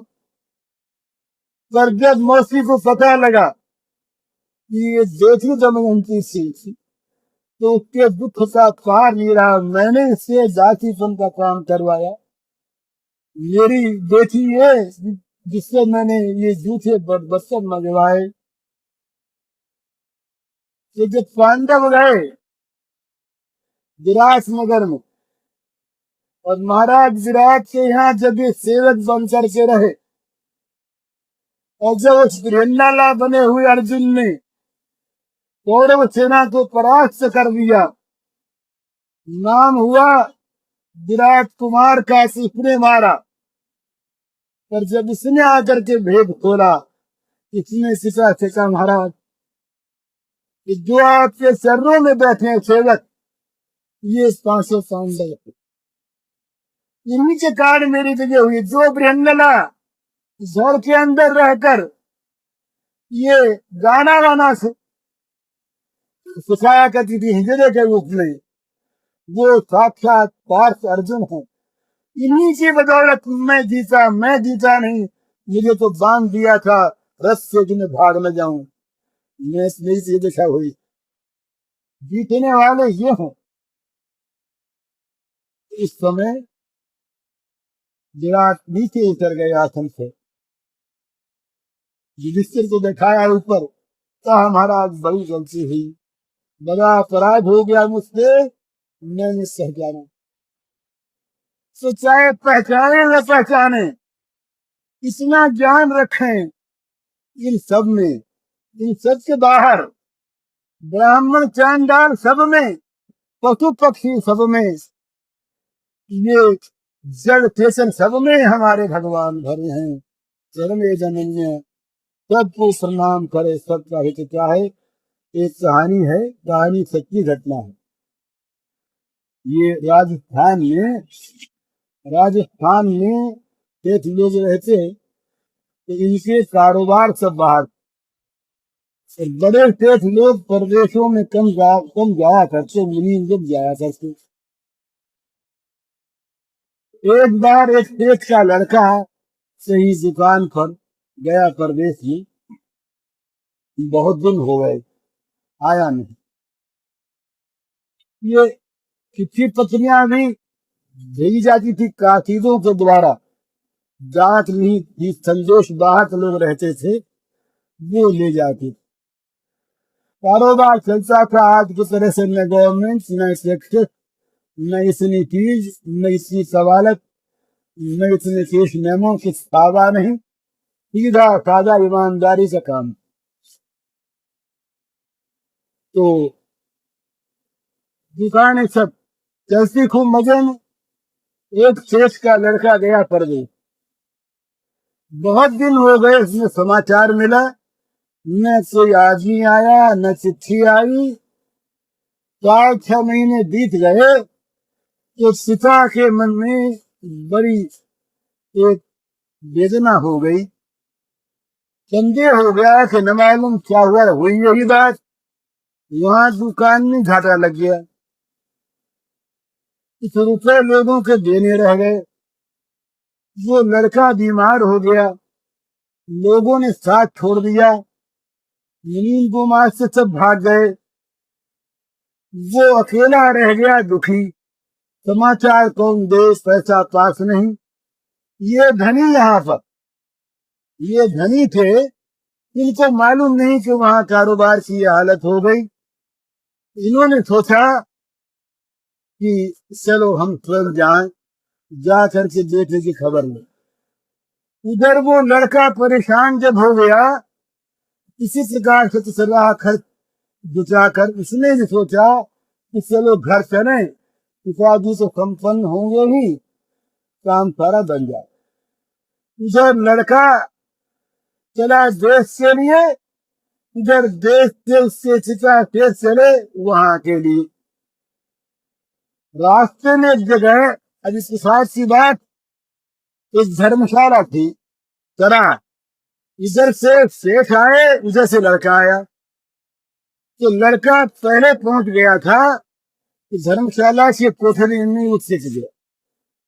पर जब मौसी को पता लगा कि ये देखी दमयंती सी, तो उसके दुख का पार नहीं रहा। मैंने इससे जातिपन का काम करवाया, मेरी बेटी है जिससे मैंने ये झूठे बर्तन मंगवाए। तो जब पांडव गए विराट नगर में, और महाराज विराट के यहाँ जब ये सेवक बन करके रहे, और जब उस भिन्नाला बने हुए अर्जुन ने कौरव सेना को परास्त कर दिया, नाम हुआ विराट कुमार का, उसने मारा। पर जब इसने आकर के भेद खोला, इसने सिसा फेंका, महाराज कि जो आपके चरणों में बैठे हैं सेवक, ये 500 पांडव, इन्हीं के कारण मेरी जगह हुई। जो बृहन्नला घर के अंदर रहकर ये गाना वाना सिखाया करती थी हिजड़े के रूप में, वो साक्षात पार्थ अर्जुन है। इन्हीं की बदौलत मैं जीता नहीं। मुझे तो बांध दिया था रस से कि मैं भाग न जाऊं। मैं मेरी से देखा हुई, जीतने वाले ये हैं। इस समय विराट नीचे उतर गए आसन से, युधिष्ठिर को दिखाया ऊपर, कहा महाराज बड़ी गलती हुई, बड़ा अपराध हो गया मुझसे, मैंने सह जाना। तो चाहे पहचाने न पहचाने, इतना ज्ञान रखें इन सब में, इन सब के बाहर, ब्राह्मण चांडाल सब में, पशु पक्षी सब में, ये जड़ चेतन सब में हमारे भगवान भरे हैं। चरणे जनन्य सबको प्रणाम करे, सबका हित चाहे। एक कहानी है, कहानी सच्ची घटना है। ये राजस्थान में सेठ लोग रहते, तो इनके कारोबार सब बाहर। बड़े सेठ लोग प्रदेशों में कम जाया करते, मुनीम लोग जाया करते। एक बार एक सेठ का लड़का सही दुकान पर गया प्रदेश में, बहुत दिन हो गए आया नहीं। ये चिट्ठी पत्रियां भी भेजी जाती थी कातिदों के द्वारा, डाक नहीं थी, संदेश वाहक लोग रहते थे, वो ले जाते। कारोबार चलता था आज की तरह से, न गवर्नमेंट, न सेक्टर, न इतनी चीज, न इतनी सवालत, न इतने केस नियमों की ताबा नहीं, सीधा साधा ईमानदारी का काम। तो दुकानें सब चलती खूब मजे में। एक सेठ का लड़का गया परदेश, बहुत दिन हो गए, उसमें समाचार मिला, न कोई आदमी आया, न चिट्ठी आई। 4-6 महीने बीत गए, तो पिता के मन में बड़ी एक वेदना हो गई, संदेह हो गया कि न मालूम क्या हुआ। हुई यही बात, वहां दुकान में घाटा लग गया, कुछ रुपए लोगों के देने रह गए, वो लड़का बीमार हो गया, लोगों ने साथ छोड़ दिया, जमीन गुमार से सब भाग गए, वो अकेला रह गया दुखी। समाचार कौन दे, पैसा पास नहीं। ये धनी यहाँ पर, ये धनी थे, इनको मालूम नहीं कि वहां कारोबार की हालत हो गई। इन्होंने सोचा कि चलो हम तुरंत जाएं, जा करके बेटे की खबर लें। उधर वो लड़का परेशान जब हो गया, इसी प्रकार से सलाह खर्च जुटाकर उसने भी सोचा कि चलो घर चले, पिताजी तो संपन्न होंगे ही, काम सारा बन जाए। उधर लड़का चला देश के लिए, इधर देश से उससे चिता से चले वहां के लिए। रास्ते में एक जगह, अब इसके साथ सी बात, एक धर्मशाला थी, चला, इधर से सेठ आए, उधर से लड़का आया। तो लड़का पहले पहुंच गया था, धर्मशाला से कोठरी में उससे गया।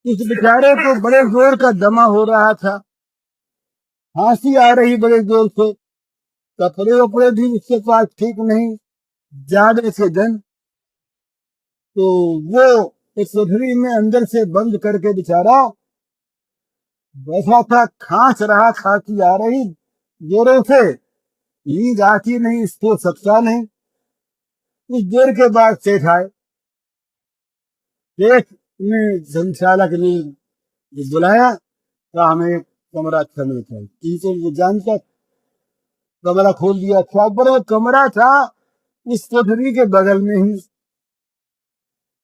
उस बेचारे को बड़े जोर का दमा हो रहा था, खांसी आ रही बड़े जोर से, कपड़े वपड़े भी उसके पास ठीक नहीं, ज्यादा से जन। तो वो एक कोठरी में अंदर से बंद करके बेचारा बैठा था, खांस रहा, खांसी आ रही जोरों से, नींद आती नहीं, इसको सकता नहीं। कुछ देर के बाद सेठ आए, सेठ ने धर्मशाला के लिए बुलाया, कहा हमें कमरा अच्छा मिलना चाहिए। इनको वो जानता, कमरा खोल दिया। अच्छा बड़ा कमरा था, उस कोठरी के बगल में ही,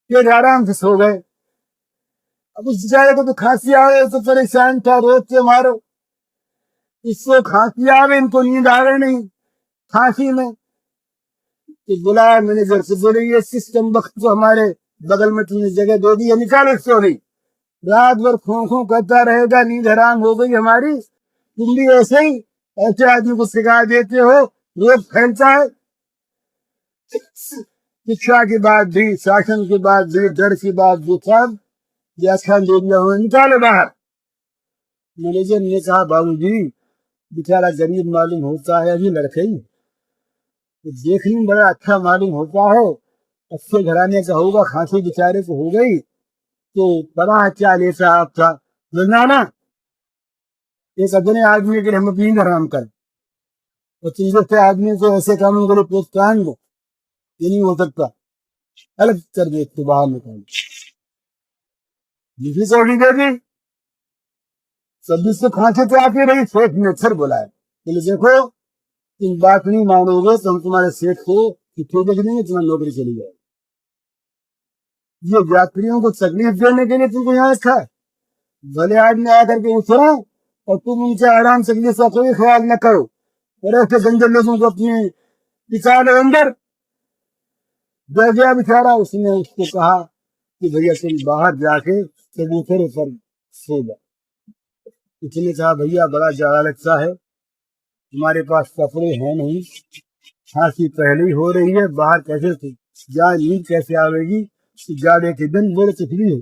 फिर आराम से सो गए। अब उस बेचारे को तो खांसी आ गई, तो परेशान था, रोज से मारो, इसको खांसी आ गई, इनको नींद आ गई नहीं खांसी में। तो बुलाया मैनेजर से, बोले ये सिस्टम वक्त को हमारे बगल में तुमने जगह दे दी है, निकालो इसको नहीं, रात भर खो करता रहेगा, नींद हराम हो गई हमारी। तुम भी ऐसे ही, ऐसे आदमी को सिखा देते हो, रोग फैलता है। शिक्षा की बात भी, शासन की बात भी, डर की बात भी, सब व्याख्यान दे दिया हो, निकालो बाहर। मैनेजर ने कहा बाबूजी बेचारा गरीब मालूम होता है, अभी लड़के ही, तो देखने में बड़ा अच्छा मालूम होता है, अच्छे घराने का होगा, खांसी बेचारे को हो गई, तो बड़ा क्या लेता आपका ना, एक अपने आदमी के लिए हम अपनी हराम कर, और तुम जैसे आदमी को ऐसे कामों के लिए प्रोत्साहन दो, ये नहीं हो सकता। अलग कर दे तो बाहर निकाल दूसरी कौड़ी दे दी। सब से खांचे पे आती रही, सेठ ने अक्षर बुलाया, बोले देखो तुम बात नहीं मानोगे तो हम तुम्हारे सेठ को चिट्ठी लिख देंगे, तुम्हारी नौकरी चली जाएगी। ये यात्रियों को तकलीफ देने के लिए तुमको यहाँ रखा है। भले आदमी आकर के उतरो और तुम उनसे आराम से का कोई ख्याल न करो, और ऐसे गंदे लोगों को अपने निकालो अंदर। जय गया बेचारा, उसने उसको कहा कि भैया तुम बाहर जाके कबूतर पर सो जाओ। उसने कहा भैया बड़ा ज्यादा लगता है, तुम्हारे पास कपड़े हैं नहीं, खांसी पहले ही हो रही है, बाहर कैसे थी जा, नींद कैसे आवेगी, जाड़े के दिन बोले कुछ भी हो,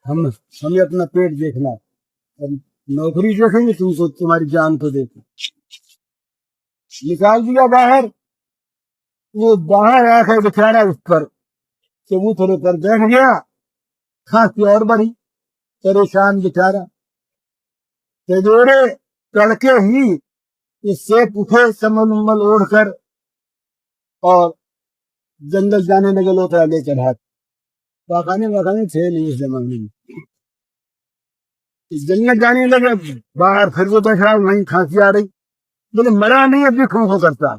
हमें अपना पेट देखना, और नौकरी देखेंगे तुमको, तुम्हारी जान को देखो। निकाल दिया बाहर। वो बाहर आकर बेचारा उस पर चबूतरे पर बैठ गया, खांसी और बढ़ी, परेशान बेचारा। सवेरे तड़के ही इससे उठे समल उमल ओढ़कर और जंगल जाने लगे, लोटा लेकर हाथ। पाखाने वाखाने थे नहीं उस जमाने में, इस जंगल जाने लगे। बाहर फिर वो बैठा, वहीं खांसी आ रही, बोले मरा नहीं अभी खो करता,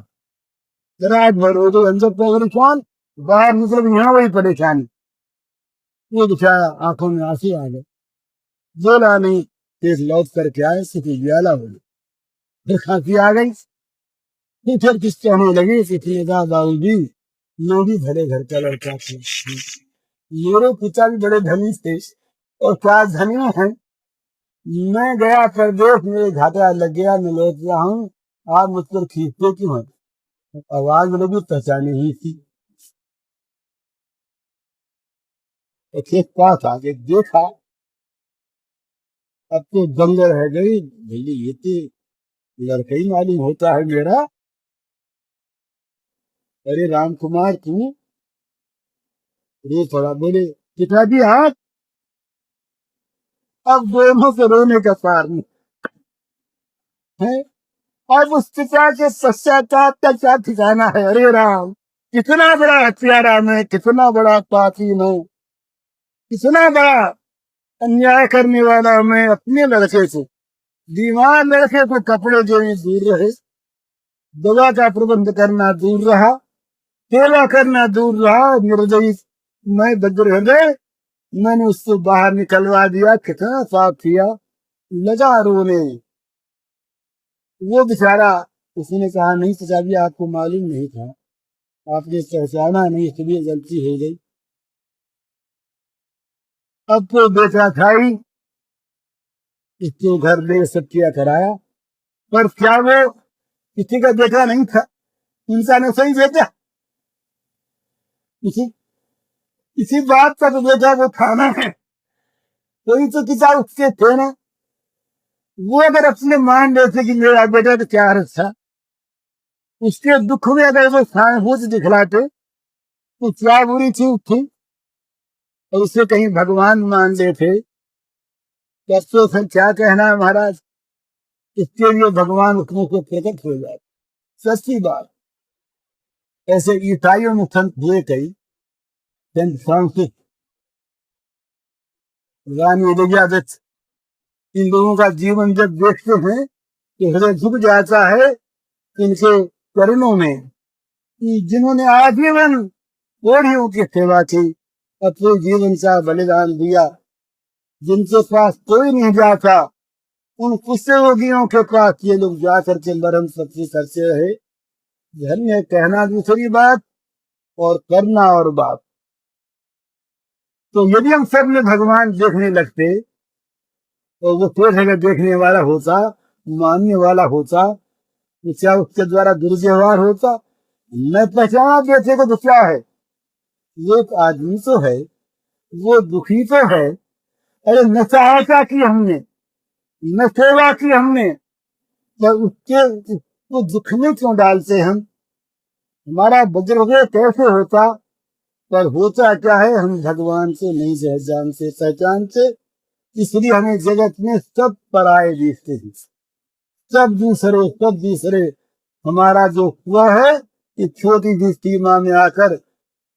रात भर हो गई अंदर परेशान, बाहर निकल यहाँ वही परेशानी। वो बेचारा आंखों में आंसू आ गए, बोला नहीं, फिर लौट करके आए, सिटी ज्याला हो गई, फिर खांसी आ गई। फिर किस कहने लगे कि इतने बाबूजी मैं भी बड़े घर का लड़का था, मेरे पिता भी बड़े धनी थे, और क्या धनी है, मैं गया प्रदेश, मेरे घाटा लग गया, मैं लौट रहा हूँ, आप मुझ पर खींचते क्यों हैं? आवाज लगी, पहचानी ही थी। एक पास आके देखा, अब तो दंग रह गई, बोली ये तो लड़का ही मालूम होता है मेरा। अरे राम कुमार तू रो पड़ा, बोले पिताजी हाथ। अब दोनों से रोने का पार नहीं है। अब उस पिता के पश्चाताप का क्या ठिकाना है। अरे राम, कितना बड़ा हत्यारा मैं, कितना बड़ा पापी मैं, कितना बड़ा अन्याय करने वाला मैं, अपने लड़के से, बीमार लड़के को कपड़े देने दूर रहे, दवा का प्रबंध करना दूर रहा, सेवा करना दूर रहा, निर्दयी मैं बज्र हृदय, मैंने उसको बाहर निकलवा दिया, कितना पाप किया, लगा रोने। वो बेचारा, उसने कहा नहीं पिताजी आपको मालूम नहीं था, आपने पहचाना नहीं, इसलिए गलती हो गई। अब तो बेटा था ही, इसको घर ले सब किया कराया, पर क्या वो किसी का बेटा नहीं था, इंसानों से ही बेटा। इसी बात का तो बेटा वो था ना, कोई तो किसा उसके थे ना। वो अगर अपने मान लेते कि मेरा बेटा तो क्या अर्थ था, उसके दुख में अगर वो सहानुभूति दिखलाते तो क्या बुरी चीज थी, और उसे कहीं भगवान मान लेते तो फिर क्या कहना है महाराज। इसके लिए भगवान उसमें से प्रकट हो जाए, सच्ची बात। ऐसे ईसाइयों में संत हुए कई, सेंट फ्रांसिस, रानी एलिजाबेथ, इन लोगों का जीवन जब देखते हैं तो हृदय झुक जाता है इनके चरणों में, कि जिन्होंने आजीवन ओढ़ियों की सेवा की, अपने जीवन का बलिदान दिया, जिनके पास कोई नहीं जाता, उन कुष्ठरोगियों के पास ये लोग जा करके मरम सब्जी करते रहे। धन्य कहना दूसरी बात और करना और बात। तो यदि हम सब में भगवान देखने लगते और वो फिर अगर देखने वाला होता, मानने वाला होता, तो क्या उसके द्वारा दुर्व्यवहार होता? मैं पहचाना देते को तो क्या है, एक आदमी तो है, वो दुखी तो है, अरे न सहायता की हमने, न सेवा की हमने, तो उसके वो दुख में क्यों डालते हम? हमारा वज्रहृदय कैसे होता? पर होता क्या है, हम भगवान से नहीं पहचानते, इसलिए हमें जगत में सब पराये दिखते हैं, सब दूसरे। हमारा जो हुआ है कि छोटी सी सीमा में आकर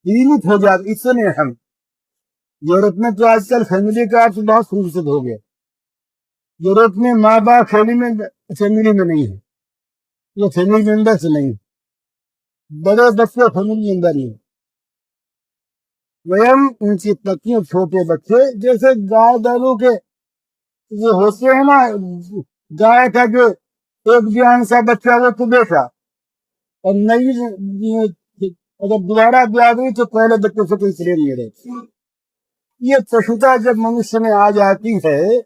पीड़ित हो जाते, इतने हम। यूरोप में तो आजकल फैमिली का अर्थ बहुत खूबसूरत हो गया। यूरोप में माँ बाप फैमिली में नहीं है, वो फैमिली मेंबर से नहीं, बड़े बच्चे फैमिली मेंबर नहीं। स्वयं उनकी पत्नी, छोटे बच्चे, जैसे गाय बैलों के जो होते हैं ना, गाय का जो एक ब्यान सा बच्चा वो तो बेचा, और नई अगर दोबारा ब्याह हुई तो पहले बच्चे से कोई प्रेम नहीं रहती। ये पशुता जब मनुष्य में आ जाती है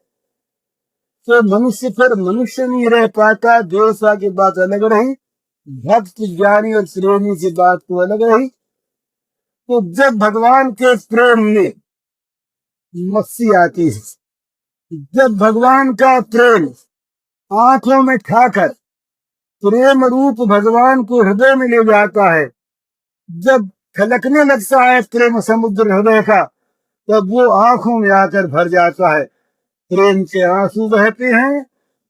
तो मनुष्य फिर मनुष्य नहीं रह पाता। देवता की बात अलग रही, भक्त ज्ञानी और प्रेमी की बात तो अलग रही। तो जब भगवान के प्रेम में मस्ती आती है, जब भगवान का प्रेम आंखों में ठाकर प्रेम रूप भगवान को हृदय में ले जाता है, जब छलकने लगता है प्रेम समुद्र हृदय का, तब वो आंखों में आकर भर जाता है। प्रेम के आंसू बहते हैं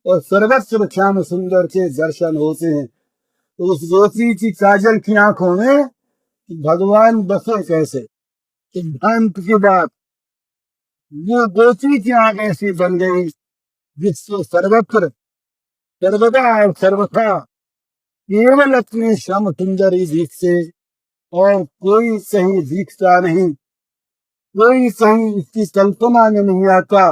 और सर्वस्व श्याम सुंदर के दर्शन होते हैं। तो उस गोपी की काजल की आंखों में भगवान बसे कैसे, सिद्धांत की बात। वो गोपी की आंख ऐसी बन गई जिससे सर्वत्र सर्वदा और सर्वथा केवल अपने श्याम सुंदर ही दिखते, और कोई सही दिखता नहीं, कोई सही इसकी कल्पना में नहीं आता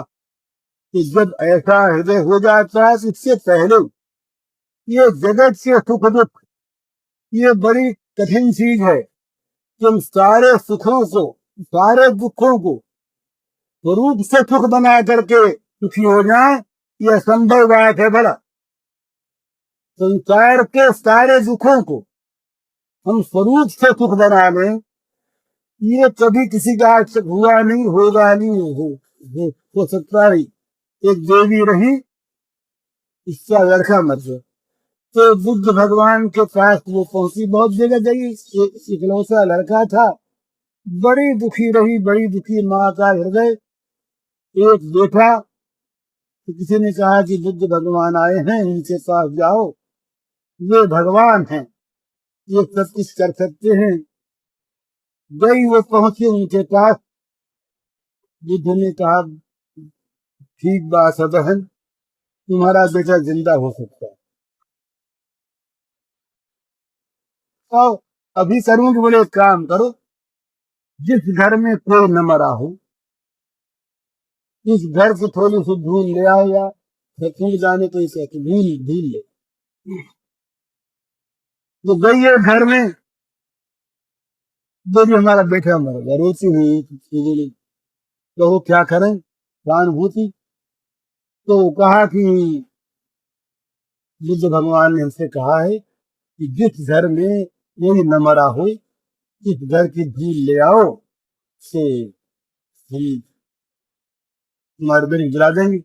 कि जब ऐसा हृदय हो जाता है। इससे पहले ये जगत से सुख दुख ये बड़ी कठिन चीज है। तुम सारे सुखों को, सारे दुखों को स्वरूप से सुख बना करके सुखी हो जाए, यह संभव बात है भला। संसार के सारे दुखों को हम स्वरूप से सुख बना लें, ये कभी किसी का आज तक हुआ नहीं, होगा नहीं, हो सकता नहीं। एक देवी रही, इसका लड़का मर गया, तो बुद्ध भगवान के पास वो पहुंची, बहुत जगह गई, इकलौता लड़का था, बड़ी दुखी रही, बड़ी दुखी। माँ का हृदय एक बेटा, तो किसी ने कहा कि बुद्ध भगवान आए हैं, इनके पास जाओ, वे भगवान हैं, ये सब कुछ कर सकते हैं। गई, वो पहुंचे उनके पास। बुद्ध ने कहा, ठीक बात है बहन, तुम्हारा बेटा जिंदा हो सकता है। तो अभी करूंगी, बोले एक काम करो, जिस घर में कोई न मरा हो, इस घर की थोड़ी सी धूल ले आओ, या फूक जाने को इसे धूल धूल ले। तो गई है घर में, बोली हमारा बेटा मर गया, रोती हुई, बोली कहो क्या करें, सहानुभूति। तो कहा कि बुद्ध भगवान ने हमसे कहा है कि जिस घर में कोई न मरा हो, इस घर की धूल ले आओ, से हम तुम्हारे बेटे जला देंगे।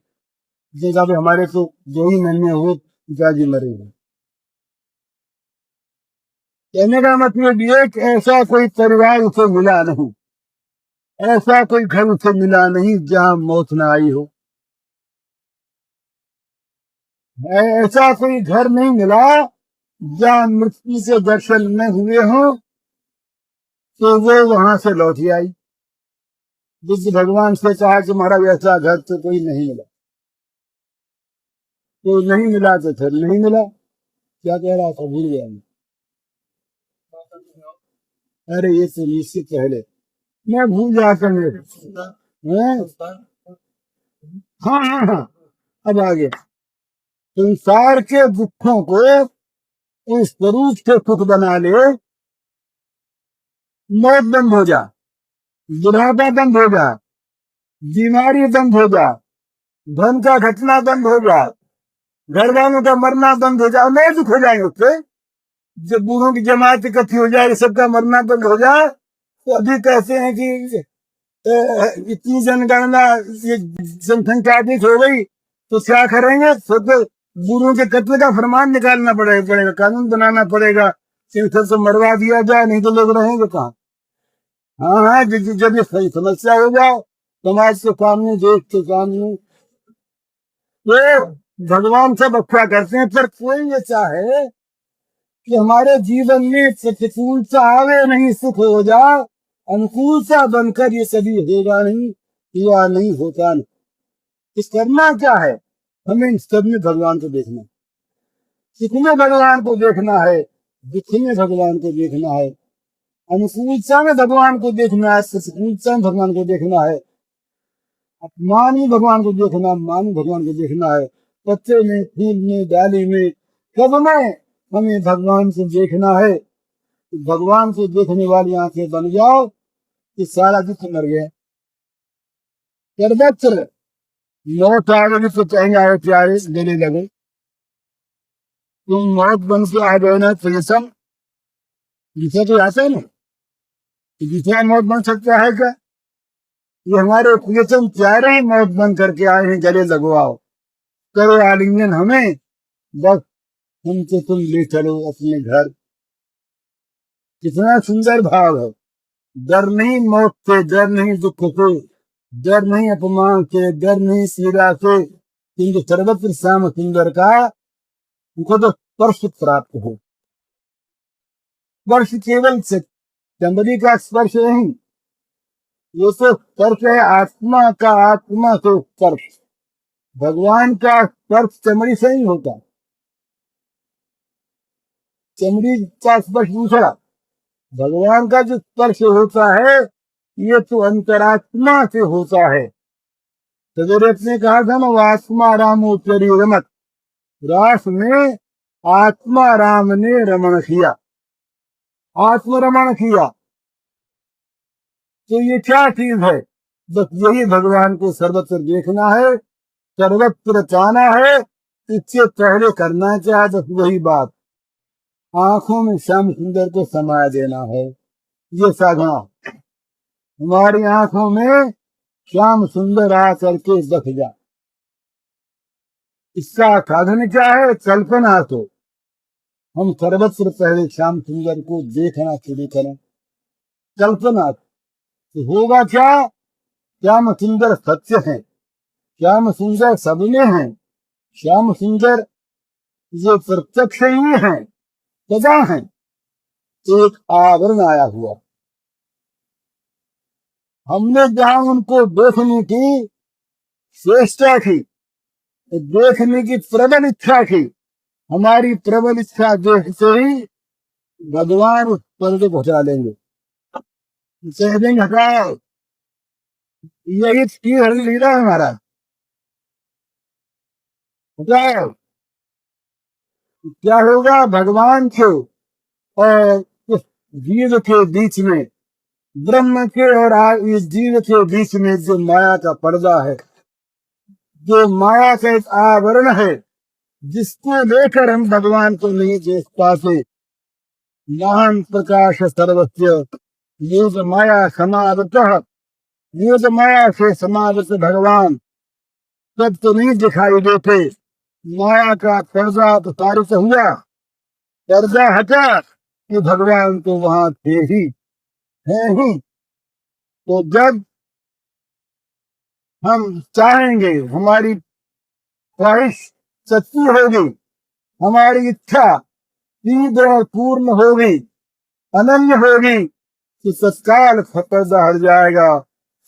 कहा हमारे तो दो ही महीने हुए पिताजी मरे हुए। कहने का मतलब ये कि ऐसा कोई परिवार उसे मिला नहीं, ऐसा कोई घर उसे मिला नहीं जहां मौत न आई हो, ऐसा कोई घर नहीं मिला जहां मृत्यु के दर्शन न हुए हो, तो वो वहां से लौट आई। बुद्ध भगवान से कहा कि महाराज ऐसा घर तो कोई नहीं मिला, तो नहीं मिला तो फिर नहीं मिला। क्या कह रहा था, भूल गया मैं। अरे ये तो निश्चित पहले मैं भूल जाता हूँ। हाँ हाँ हाँ, अब आ गया। संसार के दुखों को इस स्वरूप से सुख बना ले, मौत बंद हो जा, बुढ़ापा बंद हो जा, बीमारी बंद हो जा, धन का घटना बंद हो जा, घर वालों का मरना बंद हो जाए, नहीं दुख हो जाएंगे उससे। जब बूढ़ों की जमात इकट्ठी हो जाए, सबका मरना बंद हो जाए, तो अभी कहते हैं कि इतनी जनगणना, जनसंख्या अधिक हो गई, तो क्या करेंगे, तो बूढ़ों के कत्ल का फरमान निकालना पड़ेगा, कानून बनाना पड़ेगा, सबसे मरवा दिया जाए, नहीं तो लोग रहेंगे कहाँ। हाँ हाँ, जब ये सही समस्या हो जाए समाज के सामने, देश के सामने, तो भगवान सब अच्छा करते हैं। पर कोई ये चाहे कि हमारे जीवन में प्रतिकूलता आवे नहीं, सुख हो जाए, अनुकूलता बनकर ये सभी होगा नहीं, हुआ नहीं, होता नहीं। इस करना क्या है, हमें इन सब में भगवान को देखना, सुख में भगवान को देखना है, दुख में भगवान को देखना है, अनुकूलता में भगवान को देखना है, प्रतिकूलता में भगवान को देखना है, अपमान में भगवान को देखना, मान में भगवान को देखना है, पत्ते में, फूल में, डाली में, सब में हमें भगवान को देखना है। तो भगवान को देखने वाली आंखें बन जाओ कि सारा दुख मर गया। सर्वत्र मौत आ गई तो कहेंगे आए प्यारे देने लगे, तुम मौत बन के आ गए ना प्रियतम, जिसे तो आता है ना, जिसे मौत बन सकता है क्या? ये हमारे प्रियतम प्यारे ही मौत बन करके आए हैं, गले लगवाओ, करो आलिंगन हमें, बस हमसे तुम ले चलो अपने घर। कितना सुंदर भाव है, डर नहीं मौत से, डर नहीं दुख से, डर नहीं अपमान से, डर नहीं पीड़ा से, किंतु सर्वत्र श्याम सुंदर का उनको तो स्पर्श प्राप्त हो। स्पर्श केवल चंद्री का स्पर्श नहीं, ये तो स्पर्श है आत्मा का, आत्मा से स्पर्श। भगवान का स्पर्श चमड़ी से नहीं होता, चमड़ी का स्पर्श दूसरा, भगवान का जो स्पर्श होता है ये तो अंतरात्मा से होता है। सदरत ने कहा था ना, आत्मा रामोचरी रमत, रास में आत्मा राम ने रमण किया, आत्मरमण किया। तो ये क्या चीज है? बस यही भगवान को सर्वत्र देखना है, सर्वत्र चाहना है, इससे पहले करना चाहे बस वही बात, आंखों में श्याम सुंदर को समा देना है। ये साधना हमारी आंखों में श्याम सुंदर आ करके बस जा। इसका साधन क्या है? कल्पना। तो हम सर्वत्र पहले श्याम सुंदर को देखना शुरू करें, कल्पना तो होगा क्या? श्याम सुंदर सत्य है, श्याम सुंदर सबने हैं, श्याम सुंदर जो प्रत्यक्ष ही है, सदा है, एक आवरण आया हुआ। हमने जहां उनको देखने की चेष्टा की, देखने की प्रबल इच्छा की, हमारी प्रबल इच्छा देख से ही भगवान उस पर को पहुंचा लेंगे, कह देंगे हटाओ, यही चीज लीला है हमारा, हटाओ। क्या होगा? भगवान के और इस जीव के बीच में, ब्रह्म के और इस जीव के बीच में जो माया का पर्दा है, जो माया का एक आवरण है, जिसको लेकर हम भगवान को नहीं देख पाते, महान प्रकाश सर्वस्य योग माया समावृतः, योग माया से समावृत भगवान सब तो नहीं दिखाई देते, माया का पर्दा उतारित हुआ, पर्दा हटा कि भगवान तो वहां थे ही, है ही। तो जब हम चाहेंगे, हमारी ख्वाहिश सच्ची होगी, हमारी इच्छा तीव्र और पूर्ण होगी, अनन्य होगी, कि तत्काल पर्दा हट जाएगा।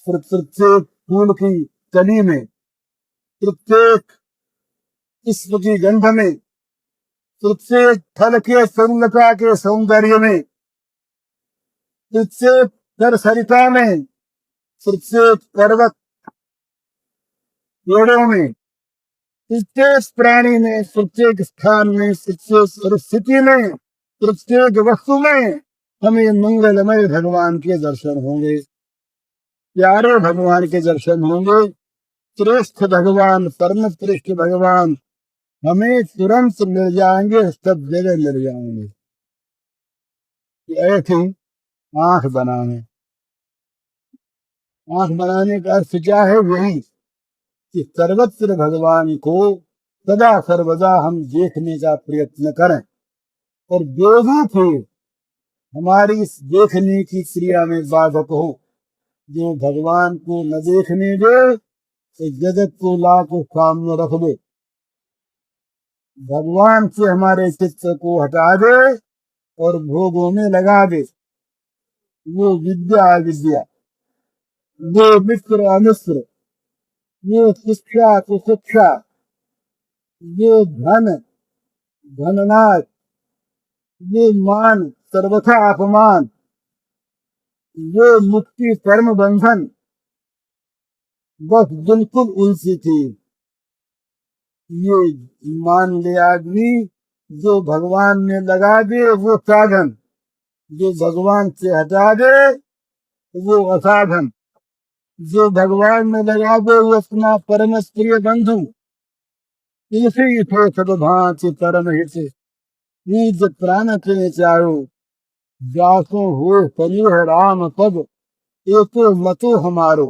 प्रत्येक फूल की कली में, प्रत्येक पुष्प की गंध में, प्रत्येक फल के सुंदरता के सौंदर्य में, प्रत्येक सरसरिता में, प्रत्येक पर्वत पेड़ों में, प्रत्येक प्राणी में, प्रत्येक स्थान में, प्रत्येक परिस्थिति में, प्रत्येक वस्तु में हमें मंगलमय भगवान के दर्शन होंगे, प्यारे भगवान के दर्शन होंगे। श्रेष्ठ भगवान, परम श्रेष्ठ भगवान हमें तुरंत मिल जाएंगे, सब जगह मिल जाएंगे। ऐसी आंख बनाने, आंख बनाने का अर्थ क्या है? यही कि सर्वत्र भगवान को सदा सर्वदा हम देखने का प्रयत्न करें, और जो भी फिर हमारी इस देखने की क्रिया में बाधक हो, जो भगवान को न देखने दे, तो जगत को ला के सामने रख दे, भगवान से हमारे चित्त को हटा दे और भोगों में लगा दे। ये विद्या अविद्या, ये मित्र अमित्र, ये शिक्षा कुशिक्षा, ये धन धननाश, ये मान सर्वथा अपमान, ये मुक्ति कर्म बंधन, बस बिल्कुल उलसी थी। ये मान ले आदमी, जो भगवान में लगा दे वो साधन, जो भगवान से हटा दे वो असाधन, जो भगवान में लगा दे वो अपना परम प्रिय बंधु। इसी थे सब भांति परम हित, निज प्राण के चारो, जासो हो सलीह राम पद, एको मतो हमारो।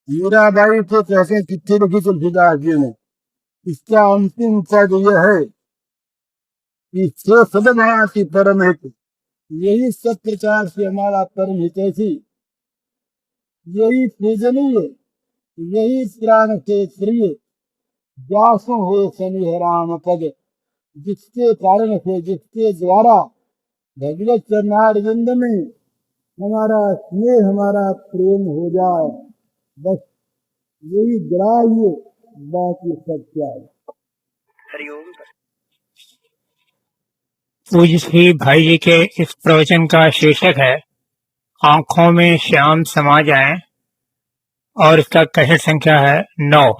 मीराबाई तो कैसे चिट्ठी लिखी तुलसीदास जी ने, इसका अंतिम पद यह है कि सो सब भांति परम हित, यही सब प्रचार से हमारा परम हित थी, यही पूजनीय, यही प्राण के प्रिय, जासो हो सलीह राम पद, जिसके कारण से, जिसके द्वारा भगवत चरणारविंद में हमारा स्नेह, हमारा प्रेम हो जाए, बस यही ग्राह्य, बाकी सब क्या है। हरिओम। पूज्य श्री भाई जी के इस प्रवचन का शीर्षक है आंखों में श्याम समा जाए और इसका कैसेट संख्या है 9।